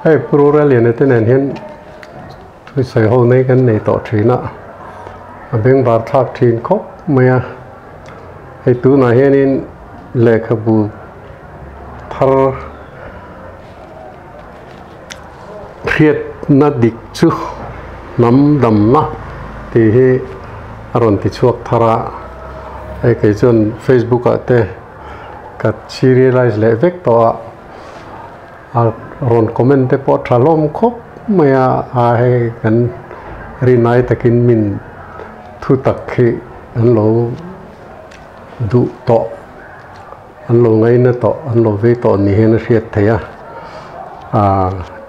hey pro ra liền tên này hiện tôi xây hồ này cái này tổ trí nọ bên bờ tháp thiên khóc mày hey tu này hiện in lệ khắp bu thar phiệt na dik chu nắm đầm na thì he aron ti chuak thara ai cái chọn Facebook à te cái serialize lệ vek to aron comment te po thalom khop maya ai kan rinai takin min thu tak khi an lo du to an lo ngai na to an lo ve to ni hen riat thaya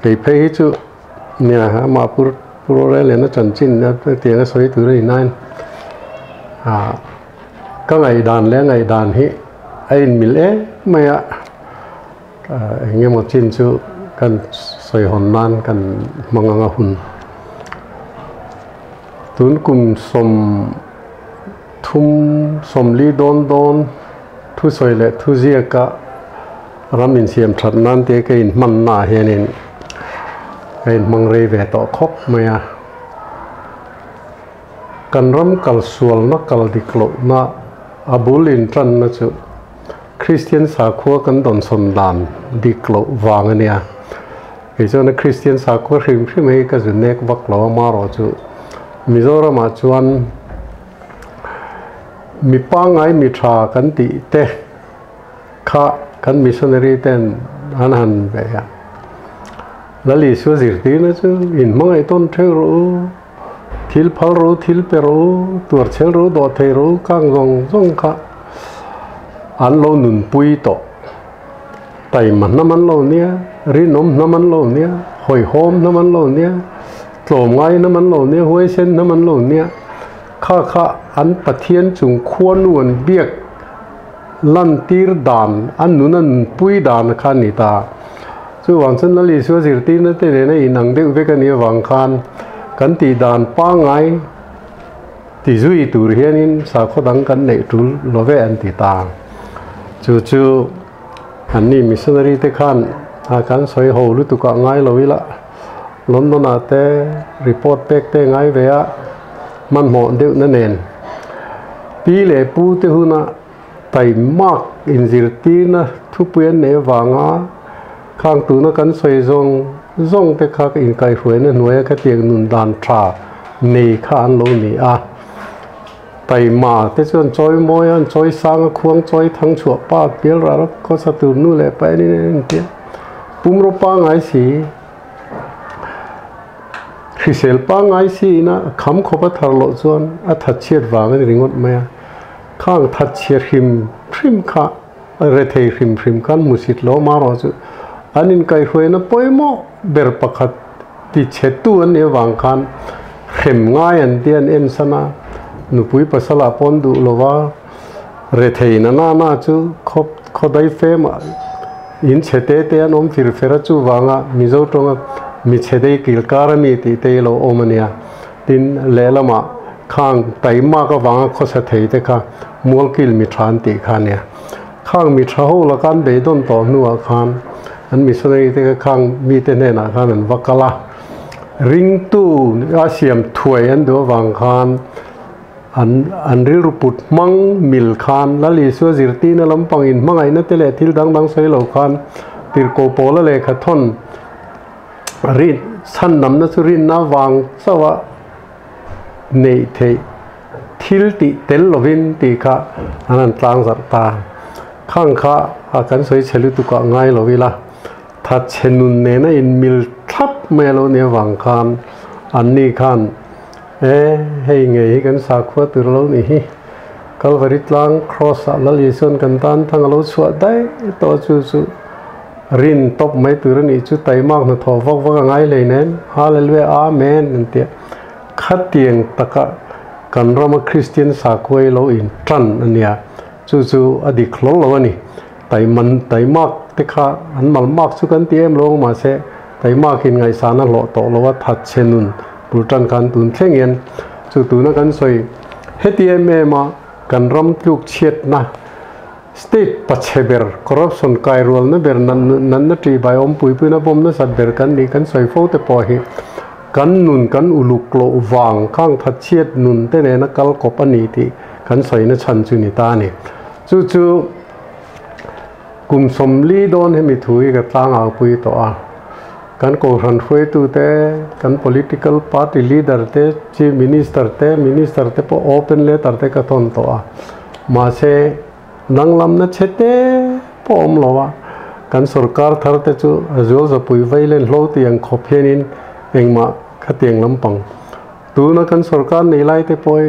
cái phê chu nhà mà pur ra lên nó trần chín nó tiếng nó xoay từ đây này các ngày đàn hi anh mình lẽ mày nghe một chín chu cần xoay hồn nan cần mang ngang hun tuấn cùng som li don thu xoay lệ thu zia cả ram in siam thật nan thế cái man na hiện nên cái mang rê về tọ khóc mày cần ram kal sual nó kal diklo na abulin tran na chu Christian sa khua kan don som dan diklo wang ania cái cho nó Christian sa khua rim mấy cái gì nek vak lo ma ro chu Mizoram ma chuan mi pa ngai mi tha kan ti te kha kan missionary ten han về lali số gì tí nữa chứ in mang ai tôn theo ru thil phal ru thil pe ru tuar chel ru do thei ru kang zong kha an lo nun pui to tai man naman lo nia rinom naman lo nia hoi hom naman lo nia tlom ngai naman lo nia huai sen naman lo nia kha an pathian chung khuan nuan biak lan tir dan an nunan pui dan kha ni ta chu wang chen lali so zir ti na te ne inang de ve ka ni wang khan kan ti dan pa ngai ti zui tur hian in sa kho dang kan nei tul lo ve an ti ta chu an ni missionary te khan kan soi ho lu tu ka ngai lo ila London ate report pek te ngai ve a man mo de na nen pi le pu te huna tai mak in zir ti na thu puan ne wanga khang tu na kan soi zong te kha in kai hruai na hnuai ka tiang nun dan tha nei kha an lo ni a tai ma te chon choi moi an choi sang khuang choi thang chua pa pial ra ko sa tu nu le pa ni ti pum ro pa ngai si Hisel pa ngai si na kham khopa thar lo chon a that chiat wang ni ringot maya khang that chiat him phrim kha re thei hrim kan musit lo ma ro chu anin kai hoi na poimo ber pakhat ti chetu an e wang khan khem ngai an tian en sana nupui pasala pon du lova re thei na chu khop khodai fe ma in chete te an om fir fera chu wanga mizo tonga mi chedei kil karami ti te lo omania tin lelama khang taima ka wanga khosa thei te kha mol kil mi than ti khania khang mi thaho la kan be don to nuwa khan an missionary te khang mi te ne na khan an wakala ring tu asiam thuai an do wang khan an ril ruput mang mil khan lali so zirti na lampang in mangai na tele thil dang sei lo khan tir ko pola le kha thon rin san nam na surin na wang sawa nei thei thil ti tel lovin ti kha anan tlang zar ta khang kha akan soi chelu tu ka ngai lovila that chenun ne na in mil thap melo ne wang khan an ni khan hei ngei kan sa khwa tur lo ni hi Calvary tlang cross la li son kan tan thang lo chua dai to chu rin top mai tur ni chu tai mak na tho vak ngai le nen hallelujah amen antia khatieng taka kan rama Christian sa khoi lo in tran ania chu adik lo ani tai mak te kha an mal mak chu kan tiem lo ma se tai mak in ngai sa na lo to lo wa that chenun pultan kan tun thlengien chu tu na kan soi hetm ma kan ram tluk chiat na state pacheber corruption kai role na ber nan na tri bai om pui na bom na sat ber kan ni kan soi fo te po hi kan nun kan uluk lo wang khang that chiat nun te ne na kal kop ani ti kan soi na chan chu ni ta ni chu kum som li don he mi thui ka tlang a pui to a kan ko ran khoi tu te kan political party leader te chief minister te po open letter te ka ton to a ma se nanglam na chete po om lowa kan sarkar thar te chu azol za pui vailen lo ti ang khophenin engma khatiang lampang tu na kan sarkar nei lai te poi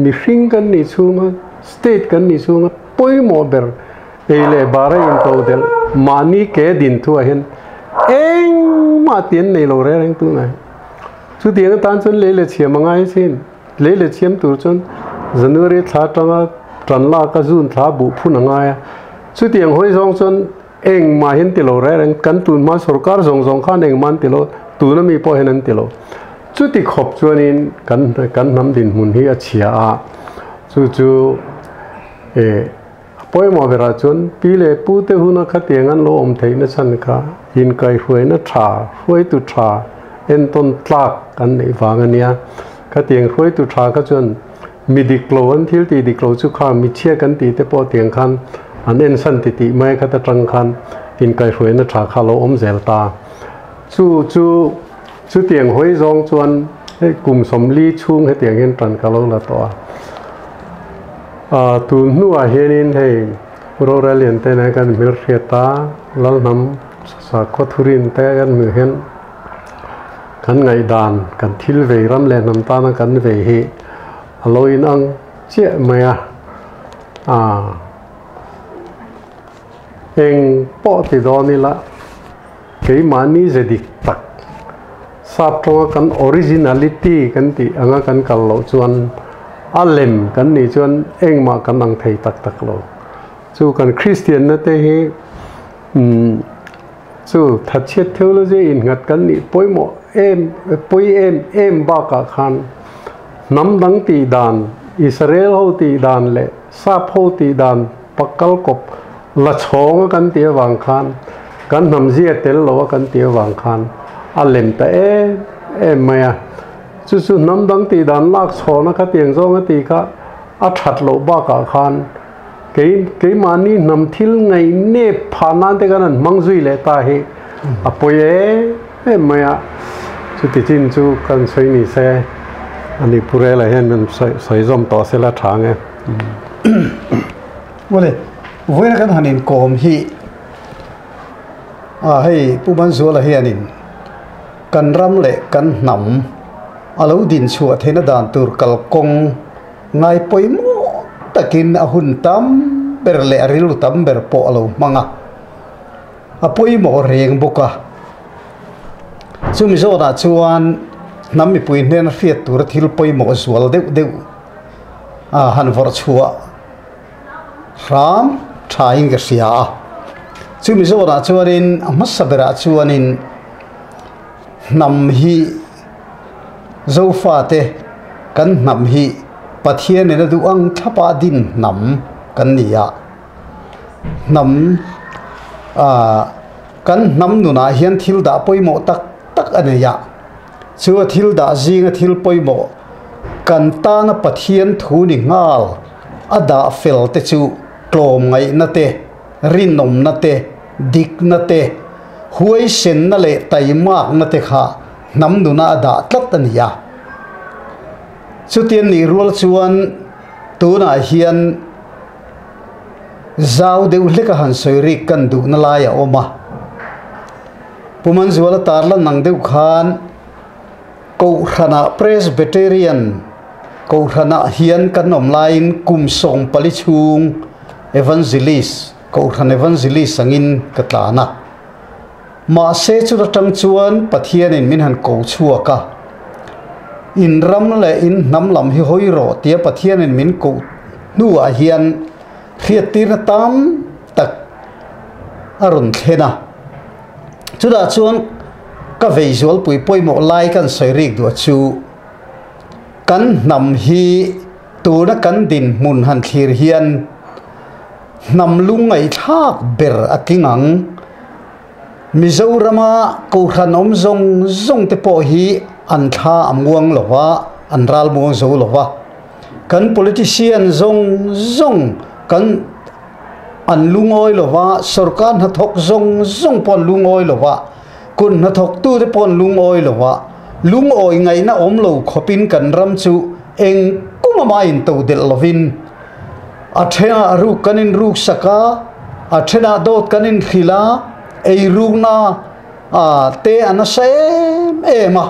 mi hring kan ni chunga state kan ni chunga poi mo ber eile bare in to del mani ke din thu hen eng ma tien nei lo re reng tu nai chu tiang tan chun le chiam ngai sin le chiam tur chun january tha tanga tranla ka jun tha bu phun ngai chu tiang hoi jong chun eng ma hin ti lo re reng kan tun ma sarkar jong khan eng man ti lo tu na mi po hen an ti lo chu ti khop chuan in kan nam din mun hi a chia a chu poi mo vera chun pile pu te huna khatiang an lo om thei na chan kha hin kai huai na tha huai tu tha en ton tlak kan nei wang ania khatiang huai tu tha ka chun mi diklo an thil ti diklo chu kha mi chia kan ti te po tiang khan an en san ti mai kha ta tang khan hin kai huai na tha kha lo om zel ta chu tiang hoi zong chuan kum som li chung he tiang hen tran ka lo la to tu nuwa henin hei rural te na kan mil riata lal nam sa khothurin te kan mi hen kan ngai dan kan thil ve ram le nam ta na kan ve hi aloin ang che maya eng po ti do ni la ke mani je dik tak sap to kan originality kan ti anga kan kal lo chuan alem kan ni chuan engma kan ang thei tak lo chu kan christian na te hi chu thatchet theology in ngat kan ni poimo em ba ka khan nam dang ti dan israel ho ti dan le sap ho ti dan pakal kop la chong kan ti wang khan kan nam zia tel lo kan ti wang khan alem ta em maya chu nam dang ti dan lak chona ka tiang zong ti ka a that lo ba ka khan ke mani nam thil ngai ne phana te kan mangjui le ta he apoye maya chu ti chin chu kan sei ni se ani pure la hen men sai zom to se la thang e wale voina kan hanin kom hi hei puban zo la hi anin kan ram le kan nam alo din chua thena dan tur kal kong ngai poimo takin ahun tam ber le arilu tam ber po alo manga apoimo reng boka chumi zo na chuan nammi puin nen fiat tur thil poimo zual deu han vor chua ram thaing ga sia chumi zo na chuanin amasabera chuanin nam hi zo fa te kan nam hi pathian ne du ang thapa din nam kan nia nam kan nam nu na hian thil da poimo tak aneya chu thil da jinga thil poimo kan ta na pathian thu ni ngal ada fel te chu tlom ngai na te rinom na te dik na te huai sen na le tai mak na te kha nam nu na da tlat ania chu tian ni rual chuan tu na hian zau deu leka han soiri kan du na la ya oma puman zuala tarla nang deu khan ko khana presbyterian ko khana hian kan nom lain kum song pali chung evangelist ko khan evangelist sangin katlana ma se chu tang chuan pathian in min han ko chuaka in ram le in nam lam hi hoi ro tia pathian in min ko nu a hian khiatir tam tak arun thena chuda chuan ka visual pui poimo lai kan soirik du chu kan nam hi tu na kan din mun han thlir hian nam lung ngai thak ber akingang Mizorama ko khanom zong te po hi an tha amwang lova an ral muang zo lova kan politician zong kan an lungoi lova sarkar na thok zong pon lungoi lova kun na thok tu te pon lungoi lova lungoi ngai na om lo khopin kan ram chu eng kumama in to del lovin athena ru kanin ru saka athena dot kanin khila ei runa te anasem ema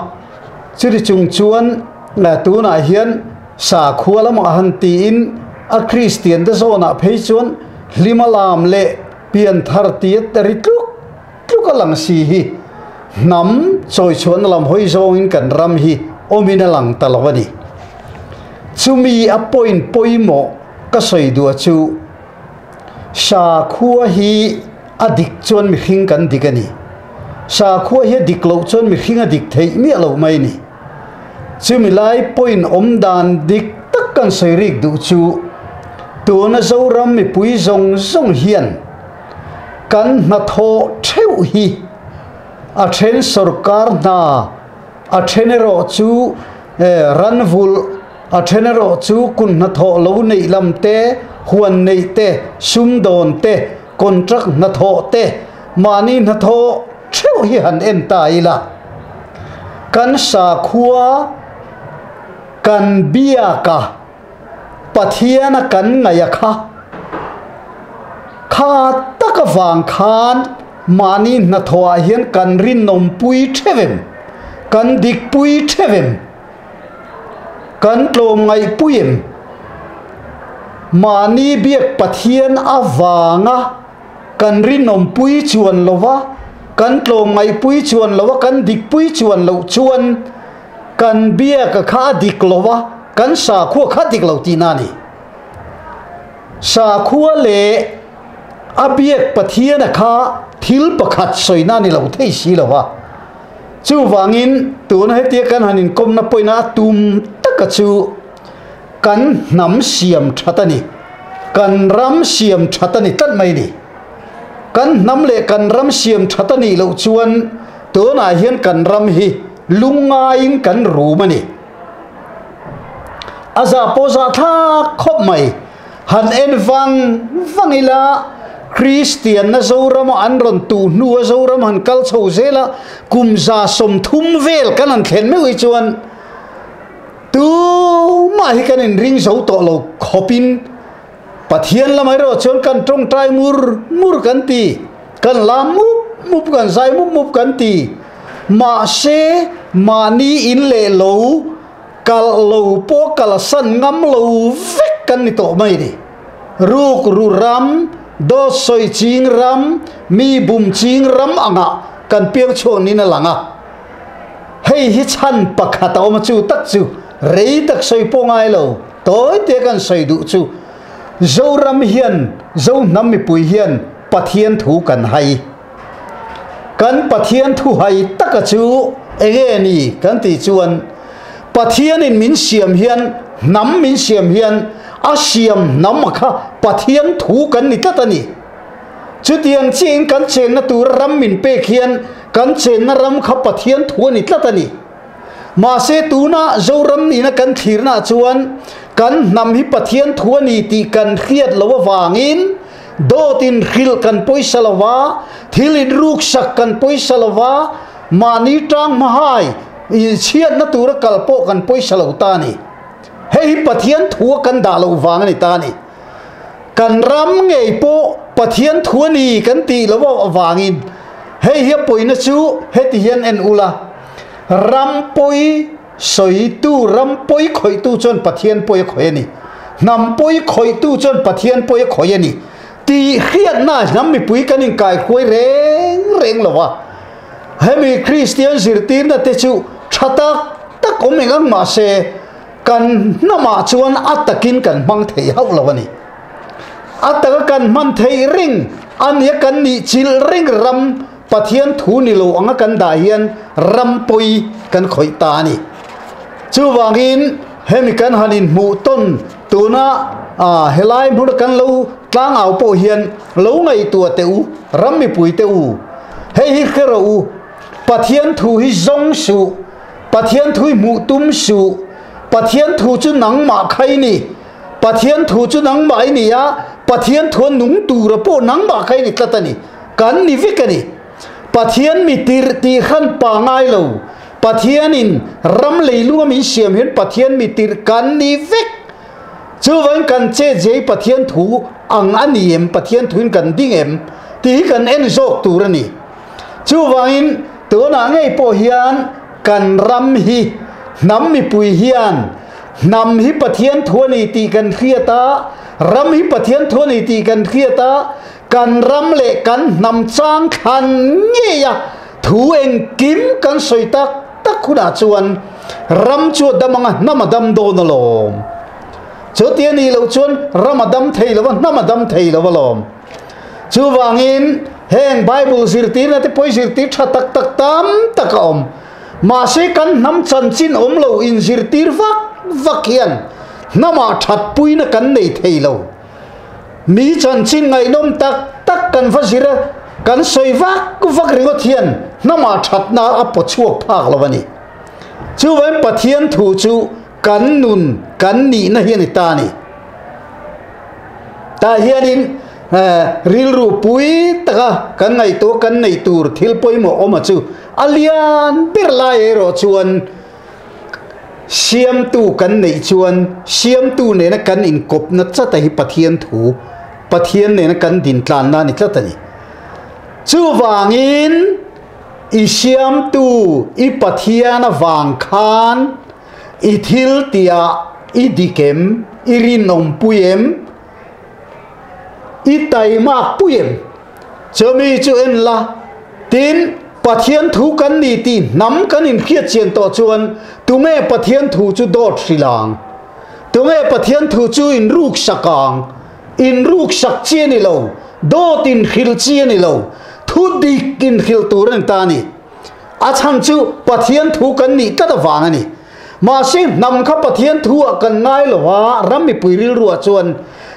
chiri chung chuan la tu na hian sa khuala ma han ti in a christian de zona phei chuan limalam le pian thar ti tari tluk lang si hi nam choi chuan lam hoi zo in kan ram hi omina lang talawani chumi a point poimo ka soi du chu sa khua hi adik chuan mi hing kan dikani sa khua hi diklo chuan mi hinga dik thei mi lo mai ni chumi lai point om dan dik tak kan seirik du chu tu na zoram mi pui zong hian kan na tho theu hi a then sarkar na a thenero chu ranvul a thenero chu kun na tho lo nei lam te huan nei te sum don te contract na tho te mani na tho theu hi han en tai la kan sa khua kan bia ka pathiana kan ngaya kha taka wang khan mani na thoa hian kan rin nom pui thevem kan dik pui thevem kan tlom ngai puim mani biak pathian awanga kan rin nom pui chuan lova kan tlom ngai pui chuan lova kan dik pui chuan lo chuan kan biak kha dik lova kan sa khu kha dik lo ti na ni sa khu le abiak pathian kha thil pakhat soina ni lo thei si lova chu wangin tu na hetia kan hanin kom na poina tum taka chu kan nam siam thatani kan ram siam thatani tat mai ni kan nam le kan ram siam thatani lo chuan tu na hian kan ram hi lunga in kan ru mani aza poza tha khop mai han en vangila Christian na zoram an ron tu nu zoram han kal chho zela kumza som thum vel kan an thlen me ui chuan tu ma hi kan in ring zo to lo khopin pathian lamai ro chuan kan trong trai mur kan ti kan lam mup kan zai mup kan ti ma se mani in le lo kal lo po kal san ngam lo vek kan ni to mai ni ruk ru ram do soi ching ram mi bum ching ram anga kan piang chon ni na langa hei hi chan pakhat om chu tak chu rei tak soi po ngai lo toy te kan soi du chu zo ram hian zo nam mi pui hian pathian thu kan hai kan pathian thu hai tak chu ege ni kan ti chuan pathian in min siam hian nam min siam hian asiam nam kha pathian thu kan ni tatani chutiang ching kan chen na tur ram min pe khian kan chen na ram kha pathian thu ni tatani ma se tu na zo ram ni na kan thir na chuan kan nam hi pathian thu ni ti kan khiat lo wangin do tin khil kan poisa lawa thilin ruk sak kan poisa lawa mani tang mahai i chiat na tur kalpo kan poisa lo ta ni hei pathian thu kan da lo wang ni ta ni kan ram ngei po pathian thu ni kan ti lo wangin hei hi poina chu heti hian en ula ram poi soi tu ram poi khoi tu chon pathian poi khoi ni nam poi khoi tu chon pathian poi khoi ni ti khiat na nam mi pui kan in kai khoi reng lawa hemi christian zirtin na te chu thatak tak omengang ma se kan nama chuan atakin kan mang thei hau lawani ataka kan man thei ring an ya kan ni chil ring ram pathian thu ni lo anga kan da hian ram poi kan khoi ta ni chu wangin hemi kan hanin mu ton tuna helai bur kan lo tlang au po hian lo ngai tua teu ram mi pui teu hei hi khero pathian thu hi zong su pathian thu mu tum su pathian thu chu nang ma khai ni pathian thu chu nang mai ni ya pathian thu nung tu ra po nang ma khai ni tlatani kan ni vikani pathian mi tir ti khan pa ngai lo pathian in ram leilu min siam hian pathian mi tir kan ni vek chu van kan che je pathian thu ang ani em pathian thuin kan ding em ti kan en zok tu ra ni chu vain to na ngai po hian kan ram hi nam mi pui hian nam hi pathian thu ni ti kan khiata ram hi pathian thu ni ti kan khiata kan ram le kan nam chang khan nge ya thu en kim kan soi tak tak khuna chuan ram chu damanga namadam do na lom chu tian ni lo chuan ramadam thei lo namadam thei lo lom chu wangin heng bible sirti na te poi sirti tha tak tak tam tak om ma se kan nam chan chin om lo in sirti vak vakian nama that pui na kan nei thei lo mi chan chin ngai nom tak tak kan fasira kan soi vak vak ringo thian nama that na apo chuak phak lo bani chu wen pathian thu chu kan nun kan ni na hian ta ni ta hianin ril ru pui taka kan ngai to kan nei tur thil poi mo oma chu alian bir lai ro chuan siam tu kan nei chuan siam tu ne na kan in kop na cha ta hi pathian thu pathian ne na kan din tlan na ni tla ta ni chu wangin i siam tu i pathian a wang khan i thil tia i dikem i rinom puem i tai mak puem chomi chu en la tin pathian thu kan ni ti nam kan in khiat chen to chuan tume pathian thu chu dot silang tume pathian thu chu in ruk sakang in ruk sak chen ni lo dot in khil chen ni lo thu dik in khil turan ta ni a chang chu pathian thu kan ni ta da wang ani ma se nam kha pathian thu kan ngai lo wa ram mi puiril ru chuan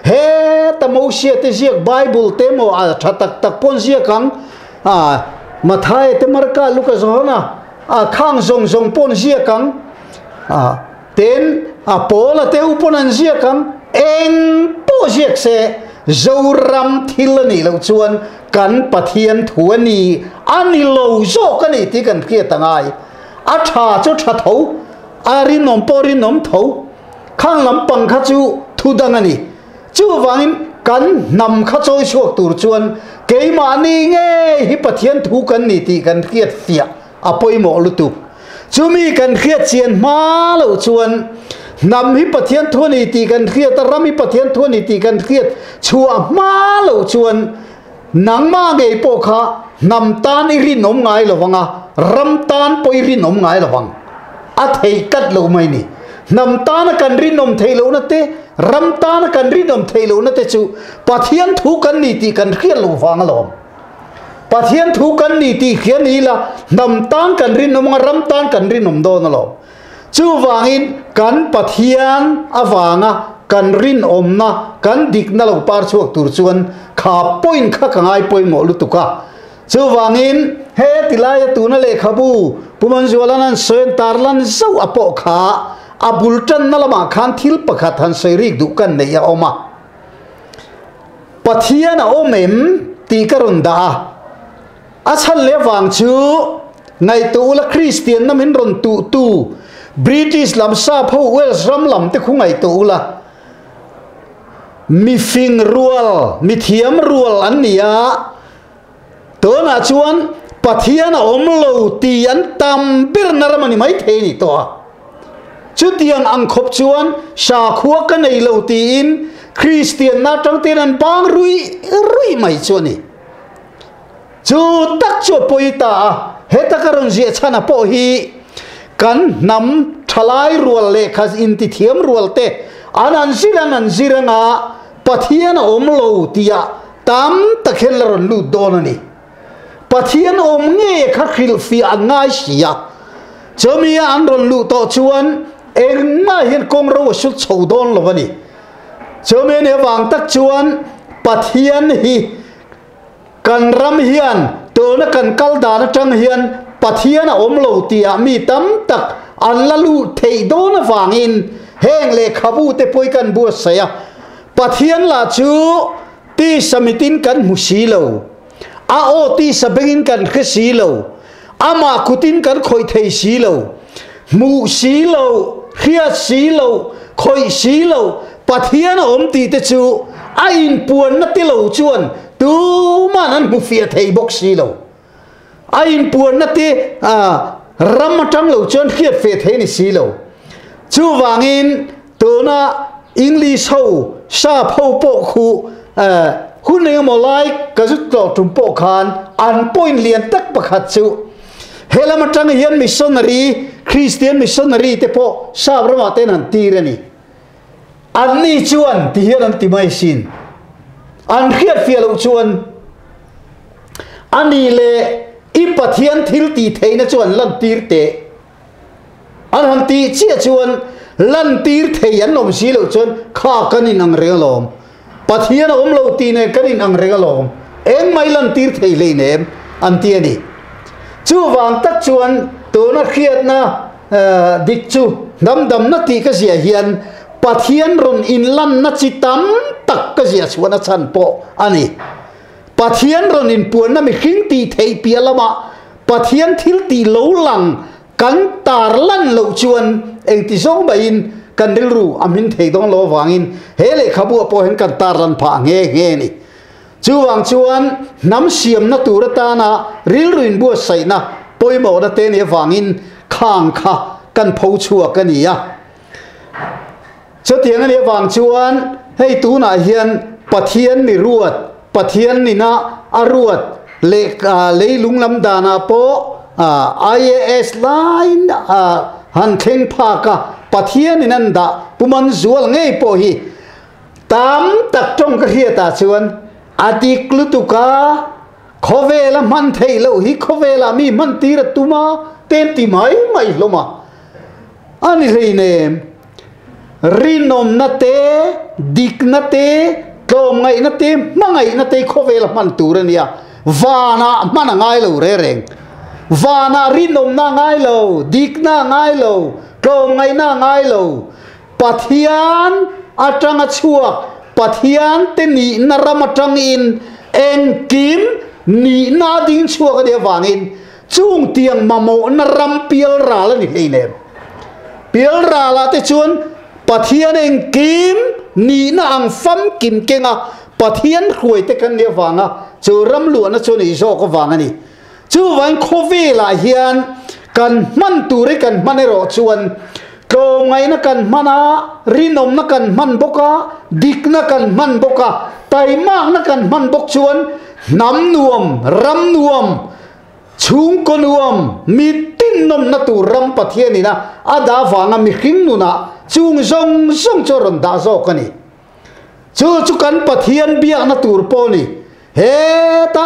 he tamo sia te siak bible te mo a thatak tak pon sia kang mathai te marka luka zona khang zong zong pon sia kang ten pola te uponan sia kang eng po siak se zoram thil ni lo chuan kan pathian thu ani ani lo zo kan ni ti kan khia tangai a tha chu tha tho ari nom pori nom tho khang lam pang kha chu thu dang ani chu wangin kan nam kha choi chuak tur chuan keima ni nge hi pathian thu kan ni ti kan khiat fia apoi mo lutu chumi kan khiat chian ma lo chuan nam hi pathian thu ni ti kan khiat ram hi pathian thu ni ti kan khiat chua ma lo chuan nang ma nge po kha nam tan i ri nom ngai lo wanga ram tan poi ri nom ngai lo wang a thei kat lo mai ni nam tan kan ri nom thei lo na te ram tan kan ri nom thei lo na te chu pathian thu kan ni ti kan khiat lo wang lo pathian thu kan ni ti khian ni la nam tan kan ri nom ram tan kan ri nom do na lo chu wangin kan pathian awanga kan rin om na kan dik na lo par chuak tur chuan kha point kha kangai poi mo lu tuka chu wangin he tilaya tu na le khabu puman zolanan soen tarlan zau apo kha abultan na lama khan thil pakhat han seirik du kan nei ya oma pathian a omem ti karun da achal le wang chu ngai tu la christian na min ron tu british lam sa pho wales ram lam te khungai tu la mi fing rual mi thiam rual an nia to na chuan pathian a om lo ti an tam bir na ramani mai the ni to chu tiang ang khop chuan sha khuwa ka nei lo ti in christian na tang tin an bang rui mai chuani chu tak chu poita he takaron je chana po hi kan nam thalai rual le khas in ti thiam rual te anan siranga pathian om lo tia tam takhen ron lu donani pathian om nge kha khil fi angai sia chomia an ron lu to chuan engma hin kong ro su chho don lo bani chomia ne wang tak chuan pathian hi kan ram hian to na kan kal da na tang hian pathian a om lo tia mi tam tak an la lu thei do na wangin heng le khabu te poi kan bu saya pathian la chu ti samitin kan musilo a o ti sabengin kan khsilo ama kutin kan khoi thei silo mu silo khia silo khoi silo pathian om ti te chu a in puan na ti lo chuan tu man an mu fia thei bok silo a in puan na ti ram tang lo chuan khiat fe thei ni silo chu wangin tu na English ho sa pho po khu hun ne mo lai ka zu to tum po khan an point lian tak pakhat chu helama tang hian missionary Christian missionary te po sa brama ten an ti re ni an ni chuan ti hian an ti mai sin an khiat fia lo chuan ani le i pathian thil ti theina chuan lan tir te an han ti chia chuan lan tir thei an nom si lo chuan kha kanin ang relom pathian om lo ti ne kanin ang relom eng mai lan tir thei le nem an ti ani chu wang tak chuan to na khiat na dik chu dam na ti ka sia hian pathian ron in lan na chi tam tak ka sia chuan a chan po ani pathian ron in puan na mi khing ti thei pia lama pathian thil ti lo lang kan tar lan lo chuan eng ti song ba in kan dil ru amin thei dong lo wangin hele khabu po hen kan tar lan pha nge ni chu wang chuan nam siam na tur ta na ril ruin bu sai na poimo da te ne wangin khang kha kan phau chua kan ya cho tiang ani wang chuan hei tu na hian pathian ni ruat pathian ni na aruat le lung lam dana po IAS line han theng pha ka pathian in an da puman zual ngei po hi tam tak trong ka hia ta chuan adik lutuka khovela man thei lo hi khovela mi man tira tuma ten ti mai loma ani reine rinom na te dik na te tom ngai na te mangai na te khovela man turania vana man ngai lo re reng vana rinom na ngai lo dik na ngai lo tom ngai na ngai lo pathian atanga chuak pathian te ni naram atang in eng kim ni na ding chuak de wangin chung tiang mamo naram pial ra la ni heine pial ra la te chun pathian eng kim ni na ang fam kim kenga pathian khuai te kan ne wanga chu ram lu na chu ni zo ko wanga ni chu wan khovi la hian kan man tu re kan manero chuan ko ngai na kan mana rinom na kan man boka dik na kan man boka tai mak na kan man bok chuan nam nuam ram nuam chung ko nuam mi tin nom na tu ram pathian ni na ada wanga mi khing nu na chung zong zong choron da zo kani chu kan pathian biak na tur po ni he ta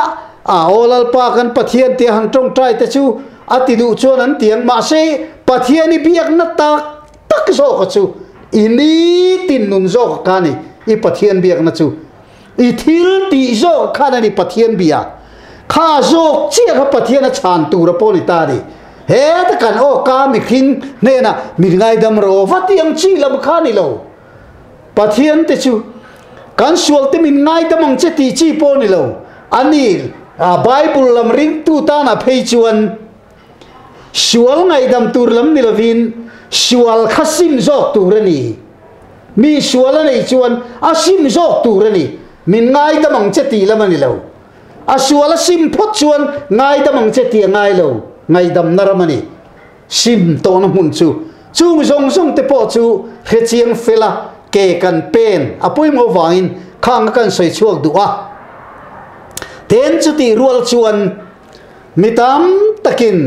olal pa kan pathian te han tong trai te chu ati du chon an tiang ma se pathian ni biak na tak zo ka chu ini tin nun zo ka ni i pathian biak na chu i thil ti zo ka ni pathian bia kha zo chi ka pathian a chan tu ra po ni ta ni he ta kan o ka mi khin ne na mi ngai dam ro va tiang chi lam kha ni lo pathian te chu kan sual te min ngai damang che ti chi po ni lo ani bible lam ring tu ta na phei chuan sual ngai dam tur lam ni lovin sual khasim zo tur ni mi sual nei chuan asim zo tur ni min ngai damang che ti lam ni lo a sual sim phot chuan ngai damang che ti ngai lo ngai dam naramani sim to na mun chu chung zong zong te po chu he chiang fela ke kan pen apoi mo wangin khang kan soi chuak duwa ten chu ti rual chuan mitam takin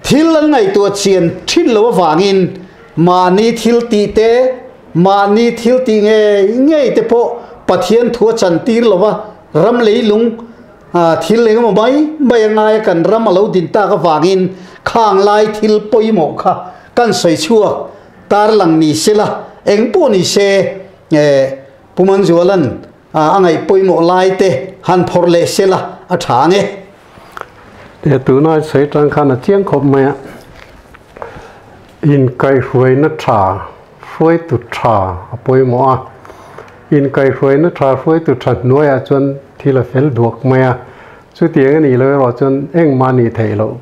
thil ngai tu chian thin lo wangin mani thil ti te mani thil ti nge te po pathian thua chan tir lowa ram leilung thil le mo mai ngai kan ram lo din ta ka wangin khang lai thil poi mo kha kan soi chuak tar lang ni sela eng po ni se puman jualan angai poimo laite han phorle sela athange để tụi nó sẽ trang khăn là chiang khop mẹ in cây ruồi nó trà ruồi tụt trà bôi mỏ in cây ruồi nó trà ruồi tụt trà nuôi chân thì là phải duộc mẹ chú tiếng cái nàyเลยrồi chân anh mà nị thấy lâu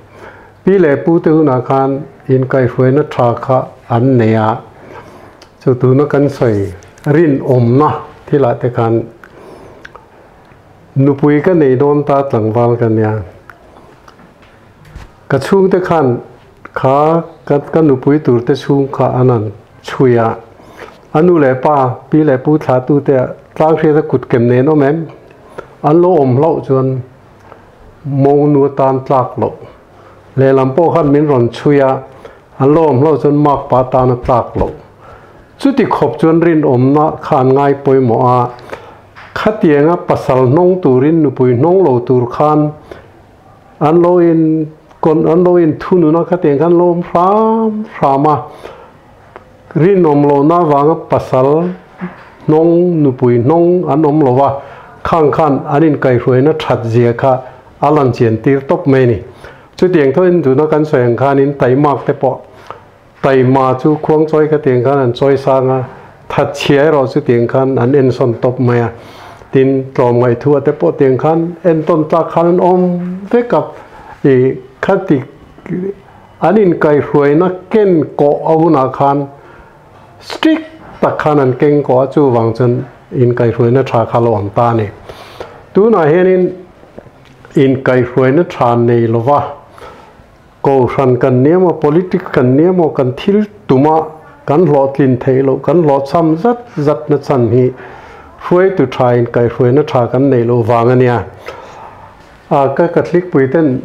bí lệ bù tư nó khăn in cây ruồi nó trà khá ăn nè chú tụi nó cần soi rin nó thì là cái khăn nụ bùi cái này đôn ta tặng vào cái này cái chung cái khăn khá cái nụ bùi tụt cái chung khá anh chui anh nụ lệ pa bí lệ bù thà tu thế trang khi ta cụt kềm nè nó mềm anh lo lâu chuan mông nụ tan tạc lộ lệ làm bộ khăn mình ròn chui anh lo lâu chuan mặc pa tan tạc lộ chú thì khop chuan rin nó khăn ngay bôi mỏ khát tiếng pasal nông turin nụ bùi nông lầu tur khan anh lo in còn anh lo in thu nụ nó khát tiếng anh lo phá mà rin lo na vàng pasal nông nụ bùi nông anh lo va khang anh in cây ruồi nó chặt dìa kha alan chiến tir top mê nè chú tiếng thôi in tụi nó căn xoay khan in tay mạc te po tay mà chú khoang chơi cái tiếng khan anh chơi sang thật chia rồi chú tiếng khan anh in son top mê tin trộm ngày thua te po tiếng khan en tôn ta khan với cặp thì khát thì anh in cây ruồi nó ken cọ au na khan strict ta khan anh ken cọ chú vàng chân in cây ruồi nó trả khá lo ta này tu na hen in cây ruồi nó trả này lo va câu san cần niệm mà politics cần niệm mà cần thil tuma cần lo tin thấy lo cần lo xăm rất nó chân hi ruồi tu trả in cây ruồi nó trả cần này lo vàng anh nha cái Catholic bùi tên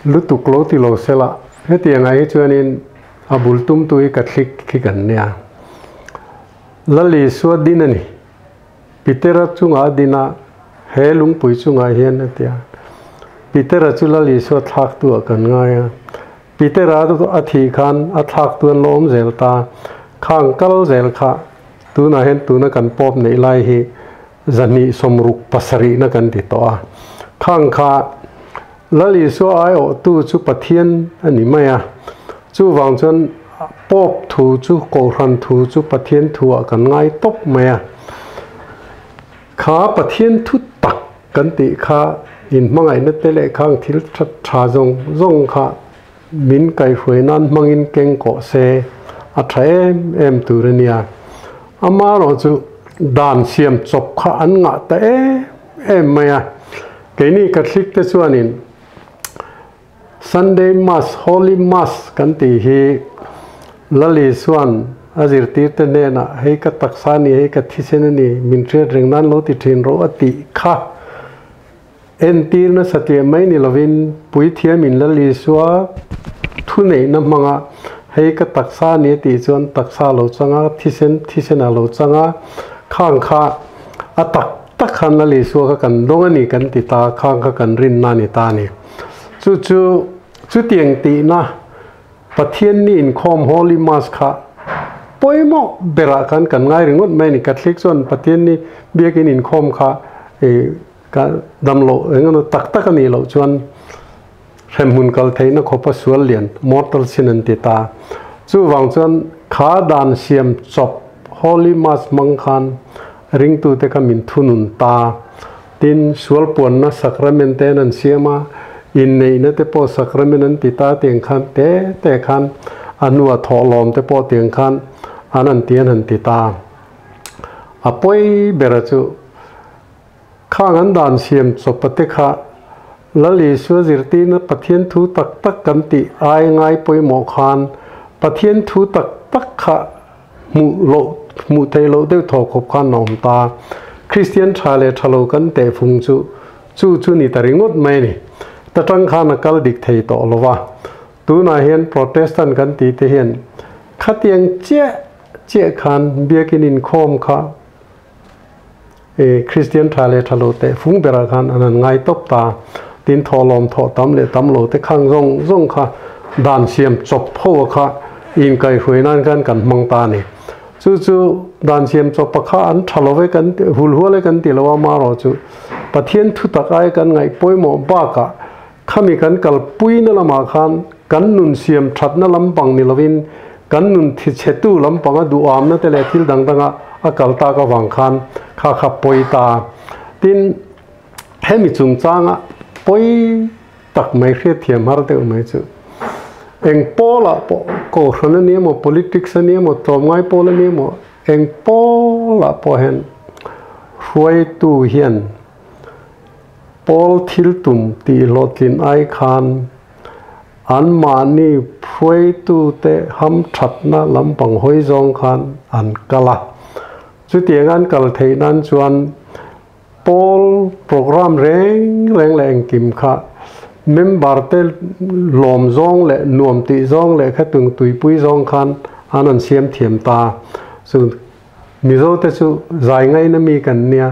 lúc tục lối thì lo sẽ là hết tiếng ấy cho nên abul tum tôi Catholic khi gần nha lali suốt đi nè Peter chung à đi na he lung bùi chung à hiền nè tia Peter chung lali suốt thắc tua gần ngay Peter tu athi khan athak tuan lom zel ta khang kal zel kha tu na hen tu na kan pop nei lai hi zani somruk pasari na kan ti to khang kha lali so ai o tu chu pathian ani maya chu wang chon pop thu chu ko ran thu chu pathian thu kan ngai top maya kha pathian thu tak kan ti kha in mangai na tele khang thil tha zong kha min kai hoi nan mangin keng ko se a thaem em turania ama ro chu dan siam chop kha an nga ta em maya cái này Catholic te chuanin Sunday Mass Holy Mass kan ti hi lali suan azir tir te ne na hei ka taksani hei ka thisen ni min tre reng nan lo ti thin ro ati kha en tir na satya mai ni lovin pui thia min lali suwa thu nei na manga hei ka taksa ni ti chuan taksa lo changa thisen a lo changa khang kha atak tak khan lali suwa ka kan dong ani kan ti ta khang kha kan rin na ni ta ni chu tiang ti na pathian ni in khom Holy Mass kha poimo bera kan ngai ringot mai ni Catholic chuan pathian ni biakin in khom kha ka damlo engano tak ani lo chuan remhun kal theina khopa sual lian mortal sin an ti ta chu wang chuan kha dan siam chop Holy Mass mang khan ring tu te ka min thunun ta tin sual pon na sacrament ten an siama in nei na te po sacrament an ti ta teng khan te khan anua tholom te po teng khan anan tian han ti ta apoi bera chu khang an dan siam chopate kha lali su zirti na pathian thu tak kan ti ai ngai poi mo khan pathian thu tak kha mu thei lo de tho khop khan nom ta Christian thale thalo kan te phung chu ni taringot mai ni ta tang khan kal dik thei to lova tu na hian Protestant kan ti te hian khatiang che khan biakin in khom kha Christian thale thalo te phung bera khan anan ngai top ta tin tholom tho tam le tam lo te khang zong kha dan siam chop pho kha in kai huinan kan mang ta ni chu dan siam cho pakha an thalove kan hulhole kan tilawa ma ro chu pathian thu takai kan ngai poimo ba ka khami kan kal puina lama khan kan nun siam thatna lampang nilovin kan nun thi chetu lampanga du amna tele thil dangdanga akalta ka wang khan kha poita tin hemi chung changa poi tak mai khre thiam har te mai chu eng pola po ko khana ni mo politics ni mo tomngai pola ni mo eng pola po hen huai tu hian pol thil tum ti lotin ai khan an mani huai tu te ham thatna lampang hoi zong khan an kala chu tiang an kal thei nan chuan pol program reng leng kim kha member te lom zong le nuam ti zong le khatung tui pui zong khan anan siam thiam ta su mizo te chu zai ngai na mi kan nia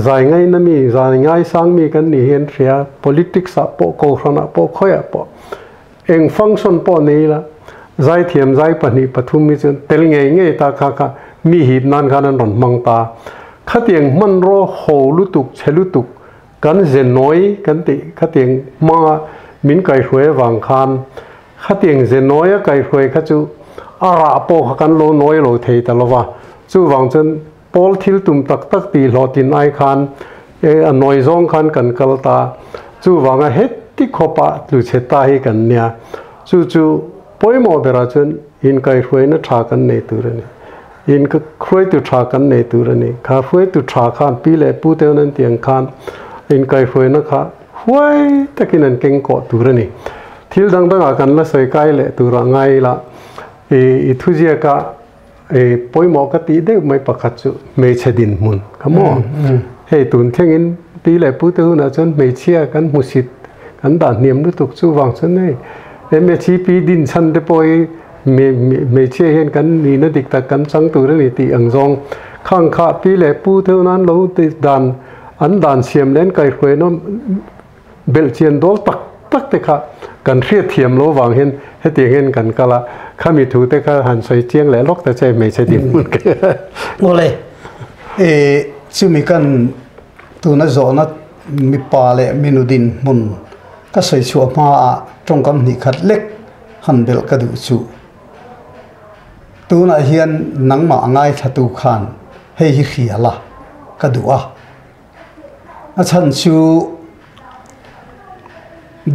zai ngai na mi zai ngai sang mi kan ni hian thria politics a po ko hrana po khoya po eng function po nei la zai thiam zai pani pathum mi chun tel ngei ngei ta kha mi hi nan khan an ron mang ta khatiang man ro ho lutuk chelutuk kan zenoi kan ti khatiang ma min kai hruai wang khan khatiang zenoi kai hruai kha chu ara po kan lo noi lo thei ta lowa chu wang chen pol thil tum tak tak ti lotin ai khan a noi zong khan kan kalta chu wanga het ti khopa tu cheta hi kan nia chu poimo bera chen in kai hruai na tha kan nei turani in ka khruai tu tha kan nei turani kha khruai tu tha khan pi le pu te nan tiang khan in kai hruai na kha huai takin an keng ko turani thil dang dang kan la soi kai le tura ngai la e thujia ka e poimo ka ti de mai pakhat chu me chedin mun kamo hei tun thengin pi le pu te na chon me chia kan musit kan da niam lu tuk chu wang chen nei me chi pi din chan de poi me chia hen kan ni na dik ta kan chang tu re ni ti ang zong khang kha pi le pu te nan lo ti dan an dan siam len kai khoi no bel chian dol tak tak te kha kan thria thiam lo wang hen he ti hen kan kala khami thu te kha han soi chiang le lok ta che me che din mun ke ole e chumi kan tu na zo na mi pa le minudin mun ka soi chu ma trong kam ni khat lek han bel ka du chu tu na hian nang ma ngai thatu khan hei hi khiala ka du a chan chu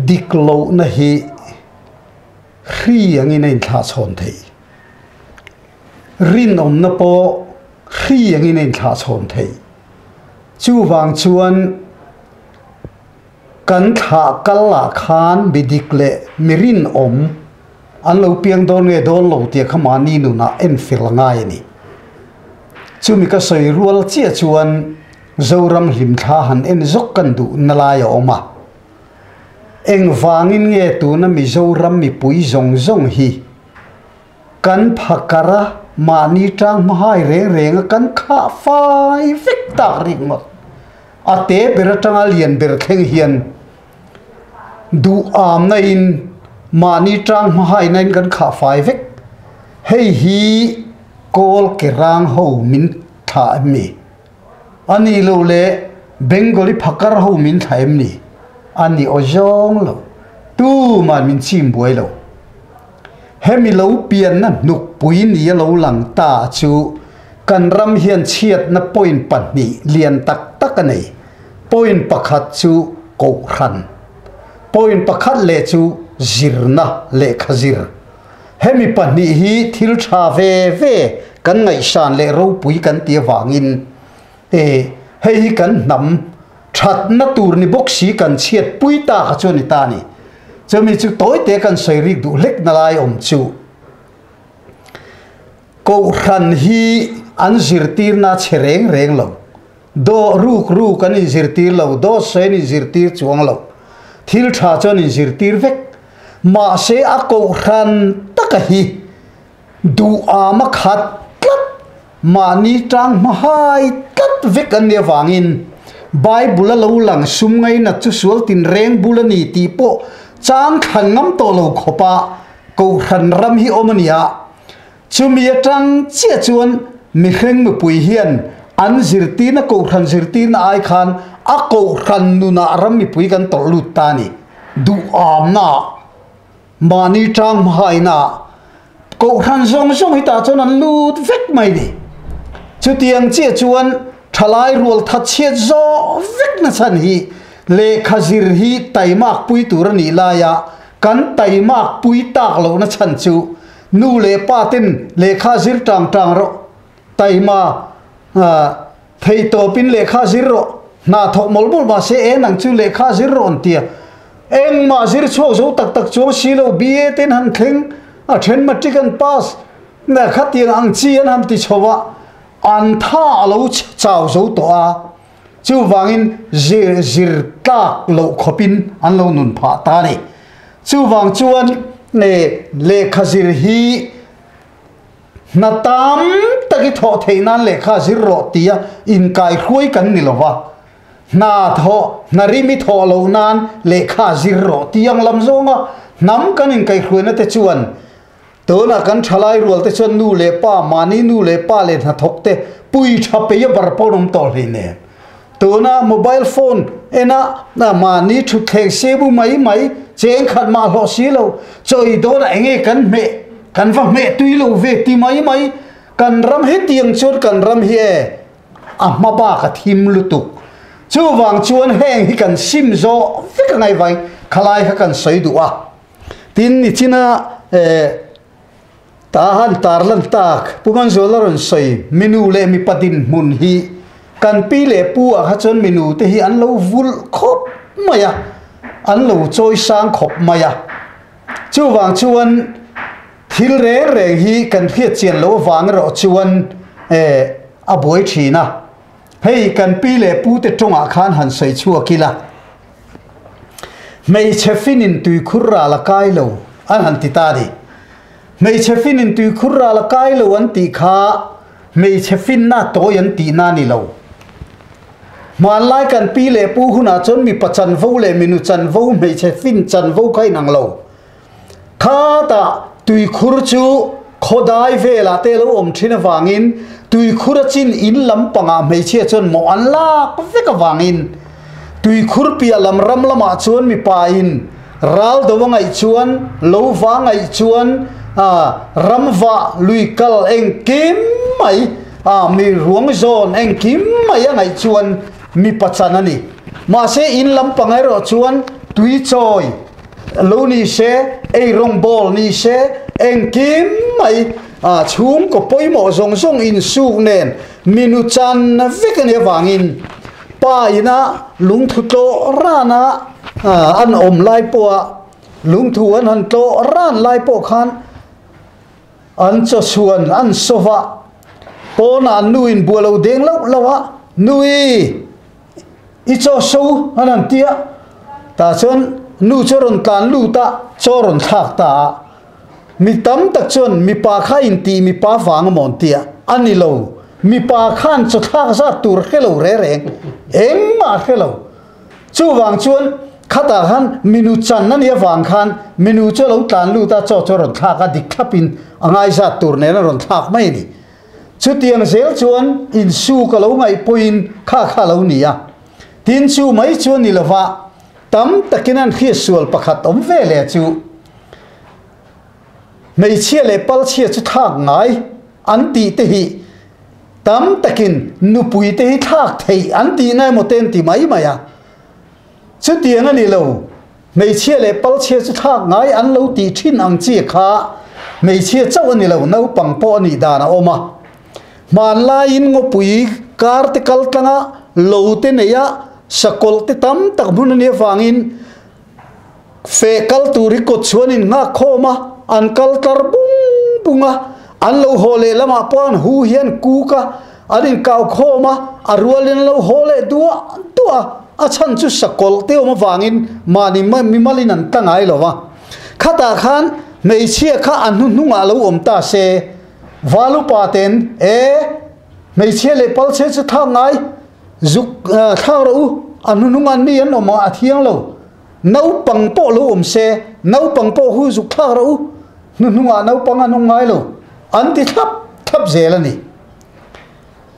diklo na hi khri ang in in tha chon thei rin om na po khri ang in in tha chon thei chu wang chuan kan tha kala khan bidikle mirin om an lo piang don nge don lo tia khama ni nu na en fil ngai ni chu mi ka soi rual chia chuan zoram hlim tha han en zok kan du nala ya oma eng wangin nge tu na mi zoram mi pui zong zong hi kan phakara mani tang mahai reng kan kha fai vek ta ring mot ate beratanga lian ber theng hian du am na in mani tang mahai nain kan kha fai vek hei hi kol kerang ho min tha mi ani lo le bengali phakar ho min thaim ni ani ojong lo tu man min chim buai lo hemi lo pian na nuk pui ni lo lang ta chu kan ram hian chiat na point pan ni lian tak tak anei point pakhat chu ko khan point pakhat le chu zirna le khazir hemi pan ni hi thil tha ve kan ngai san le ro pui kan tia wangin e hei kan nam that na tur ni boxi kan chiat pui ta kha choni ta ni chami chu toy te kan sei rik du lek na lai om chu ko khan hi an zirtir na chereng reng lo do ru kan in zirtir lo do se ni zirtir chuang lo thil tha chon in zirtir vek ma se a ko khan takahi du ama khat tat mani tang mahai tat vek an ne wangin Bible lo lang sum ngai na chu sual tin reng bulani ti po chang khan ngam to lo khopa ko khan ram hi omania chu mi atang chia chuan mi hreng mi pui hian an zirti na ko khan zirti na ai khan a ko khan nu na ram mi pui kan tol lut ta ni du am na mani tang hai na ko khan song song hi ta chuan an lut vek mai ni chu tiang chia chuan thalai rual that chiat zo vek na chan hi le khazir hi taimak pui tur ni la ya kan taimak pui tak lo na chan chu nu le patin le khazir tang tang ro taima thei to pin le khazir ro na thok mol bol ba se e nang chu le khazir ro on tia eng ma zir cho zo tak tak cho silo bie ten han theng a then matric an pass na khatiang ang chi an ham ti chowa an tha lo chao zo to a chu wangin zir tak lo khopin an lo nun pha ta ni chu wang chuan ne le khazir hi na tam taki tho theinan le khazir ro tia in kai khuai kan ni lova na tho na rimi tho lo nan le khazir ro tiang lam zonga nam kan in kai khuai na te chuan to na kan thalai rual te chuan nu le pa mani nu le pa le na thok te pui thape ya bar porum tol ri ne to na mobile phone ena na mani thu thek sebu mai mai cheng khat ma lo si lo choi do na enge kan me kan va me tui lo ve ti mai mai kan ram he tiang chot kan ram hi a ma ba ka thim lu tu chu wang chuan heng hi kan sim zo vek ngai vai khalai kha kan soi du a tin ni china ta han tar lan tak puman zolaron soi minu le mi patin mun hi kan pi le pu a kha chon minu te hi an lo vul khop maya an lo choi sang khop maya chu wang chuan thil re re hi kan phiat chian lo wang ro chuan a boi thina hei kan pi le pu te tonga khan han sei chua kila mei chefin in tui khurra la kai lo an han ti ta di mei chefin in tui khurra la kai lo an ti kha mei chefin na to yan ti na ni lo man lai kan pi le pu huna chon mi pachan vo le minu chan vo mei chefin chan vo kai nang lo kha ta tui khur chu khodai ve la te lo om thina wangin tui khura chin in lam panga mei che chon mo an la ve ka wangin tui khur pia lam ram lama chuan mi pa in ral do ngai chuan lo wa ngai chuan ram wa lui kal eng kim mai mi ruang zon eng kim mai ngai chuan mi pachan ani ma se in lam pangai ro chuan tui choi lo ni se ei rong bol ni se eng kim mai chung ko poimo zong zong in su nen minu chan vek ne wangin pa ina lung thu to rana an om lai po lung thu an han to ran lai po khan an cho suan an sova po na nuin bualo deng lo lawa nui i cho so an tia ta chon nu choron tan lu ta choron thak ta mi tam tak chon mi pa kha in ti mi pa wang mon tia ani lo mi pa khan cho thak sa tur khelo re reng eng ma khelo chu wang chuan khata khan minu chan na nia wang khan minu cho lo tan lu ta cho choron thak a dik thapin angai sa tur ne na ron thak mai ni chu tiang zel chuan in su ka lo ngai poin kha lo ni a tin chu mai chuan ni lova tam takinan khi sual pakhat om ve le chu mei chia le pal chia chu thak ngai an ti te hi tam takin nu pui te hi thak thei an ti nai mo ten ti mai maya chu tiang ani lo mei chia le pal chia chu thak ngai an lo ti thin ang chi kha mei chia chau ani lo no pang po ni da na oma man la in ngo pui kar te kal tanga lo te ne ya sakol te tam tak mun ne wangin fe kal turi ko chuanin nga khoma an kal tar bunga an lo hole lama pon hu hian ku ka anin kaw khoma arwalin lo hole dua a chan chu sakol te oma wangin mani mi malin an tangai lova khata khan mei chia kha an hunga lo om ta se walu paten mei chia le pal che chu tha ngai zuk thang ro anu nungan ni an oma athiang lo nau pang po lo om se nau pang po hu zuk thang ro nunga nau pang anu ngai lo an ti thap zelani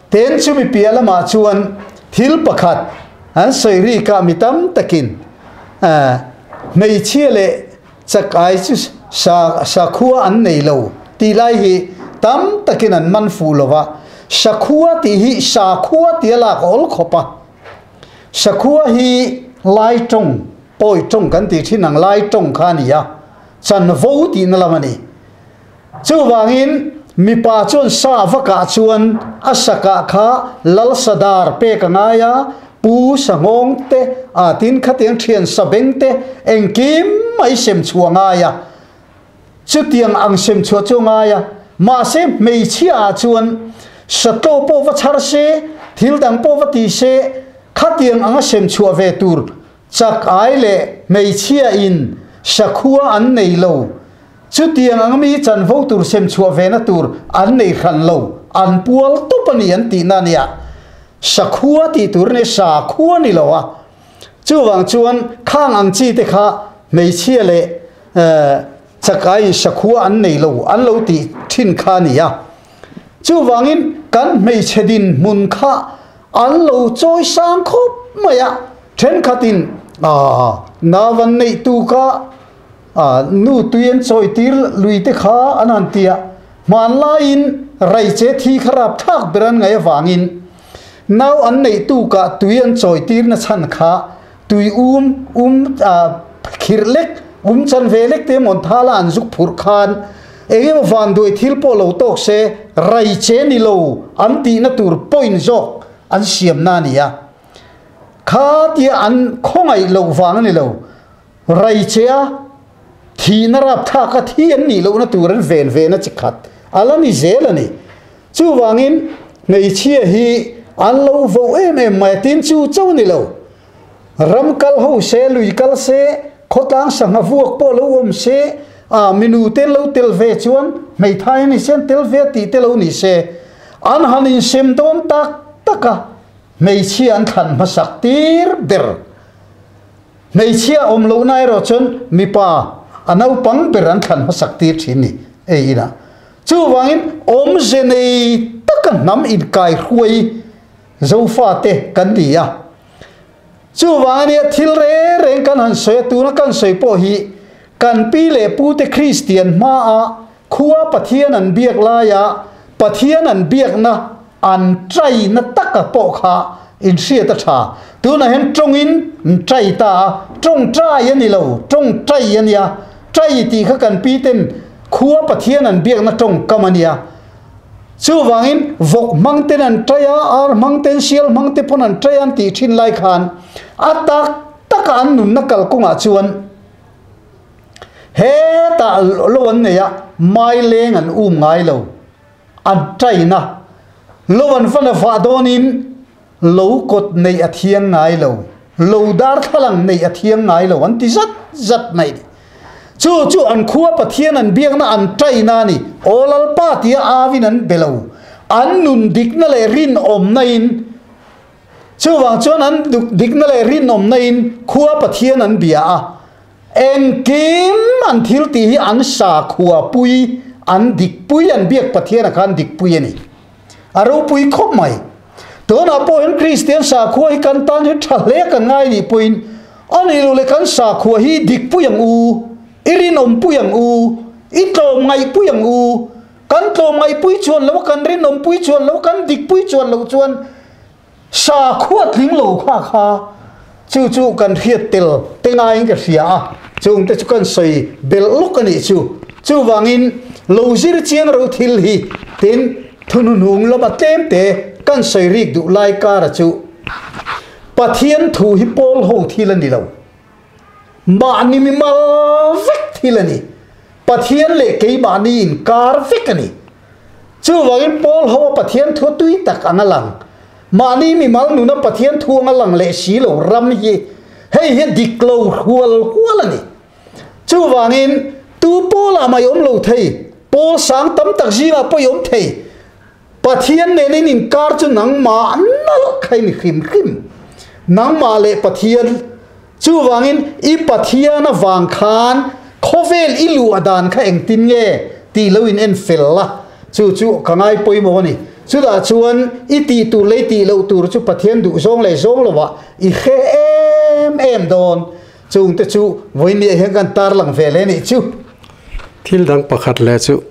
ten chu mi piala ma chuan thil pakhat an soiri ka mitam takin mei chiale chakai chu sa khuwa an nei lo ti lai hi tam takin an man fu lova sakhuwa ti hi sa khuwa ti la ol khopa sakhuwa hi lai tong poi tong kan ti thinang lai tong khania chan vo ti na lamani chu wangin mi pa chon sa vaka chuan asaka kha lal sadar pe kanaya pu sangong te tin khateng thian sabeng te engkim mai sem chuanga ya chu tiang ang sem chu chunga ya ma se mei chia chuan sato po va char se thil dang po va ti se khatiang anga sem chu ve tur chak ai le mei chia in sakhuwa an nei lo chu tiang ang mi chan vo tur sem chu ve na tur an nei khan lo an pual to pani an ti na nia sakhuwa ti tur ne sa khuwa ni lo wa chu wang chuan khang ang chi te kha mei chia le chakai sakhuwa an nei lo an lo ti thin kha ni ya chu wangin kan mei chedin mun kha an lo choi sang khop maya then khatin na van nei tu ka nu tuyen choi tir lui te kha anan tia man la in rai che thi kharap thak beran ngai wangin now an nei tu ka tuyen choi tir na chan kha tui khirlek chan velek te mon thala an zuk phur khan ege van doi thil po lo tok se rai che ni lo an ti na tur point jok an siam na nia kha ti an khongai lo wang ni lo rai che thi na rap tha ka thi an ni lo na tur an ven na chikhat alani zelani chu wangin nei chia hi an lo vo em mai tin chu chau ni lo ram kal ho se lui kal se khotang sanga vuak po lo se minu tel lo tel ve chuan mei thai ni sen tel ve ti tel lo ni se an hanin sem don tak taka mei chi an than ma sak tir ber mei chi om lo nai ro chun mi pa anau pang ber an than ma sak tir thini e ina chu wangin om je nei takan nam in kai khuai zo fa te kan dia chu wangani thil re reng kan han se tu na kan sei po hi kan pi le pu te Christian ma khuwa pathian an biak la ya pathian an biak na an trai na taka po kha in sia ta tha tu na hen trong in trai ta trong trai ani lo trong trai ani ya trai ti kha kan pi ten khuwa pathian an biak na trong kamania chu wangin vok mangten an traya ar mangten sial mangte pon an trai an ti thin lai khan atak taka an nun na kal kunga chuan he ta lo an ne ya mai leng an ngai lo an trai na lo an fana fa donin lo kot nei athiang ngai lo lo dar thalang nei athiang ngai lo an ti zat mai chu an khuwa pathian an biak na an trai na ni olal pa tia avin an belo an nun dik na le rin om na in chu wang chuan an dik na le rin om na in khuwa pathian an bia en kim an thil ti hi an sa khuwa pui an dik pui an biak pathian khan dik pui ani aro pui khop mai to na po en Christian sa khuwa hi kan tan hi thale kan ngai ni puin ani lo le kan sa khuwa hi dik pui ang irin om pui ang itlom ngai pui ang kan tlom ngai pui chuan lo kan rin om pui chuan lo kan dik pui chuan lo chuan sa khuwa tling lo kha chu kan hiat tel tengai ka sia chung te kan soi bel luk ani chu wangin lo zir chiang ro thil hi tin thunu nung lo batem te kan soi rik du lai ka ra chu pathian thu hi pol ho thil ani lo ma ni mi mal vek thil ani pathian le ke ma ni in kar vek ani chu wangin pol ho pathian thu tui tak angalang mani mi mal nu na pathian thu angalang le si lo ram hi hei he diklo hual ani chu wangin tu pola mai om lo thei po sang tam tak jinga po yom thei pathian ne nin in kar chu nang ma nal khai ni khim nang ma le pathian chu wangin I pathian na wang khan khovel ilu adan kha eng tin nge ti lo in en fel la chu ka ngai poimo ni chu da chuan iti tu le ti lo tur chu pathian du zong le zong lo wa I khe em don chung te chu voi ni he kan tar lang ve le ni chu thil dang pakhat le chu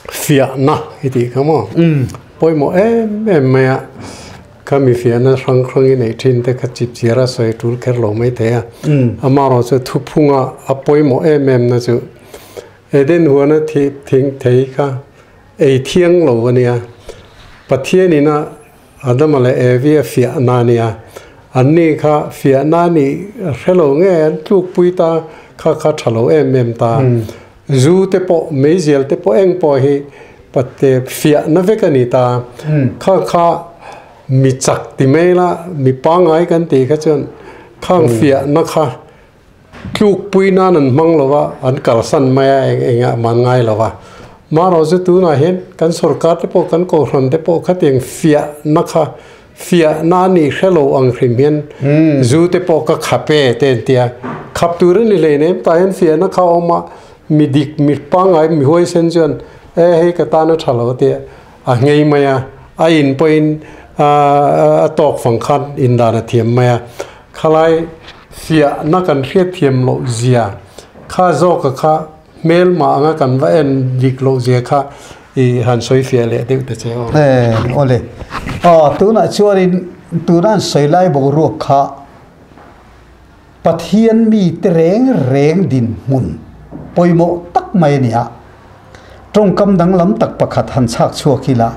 fia na iti kamo poimo em maya kami fia na rang nei thin te kha chip chira soi tur kher lo mai te amaro chu thupunga apoimo em na chu eden huana thi thing thei kha ei thiang lo wania pathian ina adamale evia fia na nia anni kha fia na ni hello nge tuk puita kha thalo em ta zu te po mezial te po eng po hi patte fia na vekani ta kha mi chak ti mela mi pangai kan ti kha chon khang fia na kha tuk puina nan manglowa an kalsan maya enga mangai lawa maro zu tu na hen kan sarkar te po kan ko hron te po khateng fia na kha fia na ni hello ang khrimien zu te po ka khape ten tia khap tur ni le ne ta hen fia na kha oma mi dik mi pangai mi hoi sen jon he ka ta na thalo te a ngei maya a in point a tok phang khan in da na thiam maya khalai fia na kan hriat thiam lo zia kha zo ka kha mel ma anga kan va en dik lo zia kha I han soi fia le de te che ole tu na chuarin tu ran soi lai bo ru kha pathian mi te reng din mun poimo tak mai nia trong kam dang lam tak pakhat han chak chu khila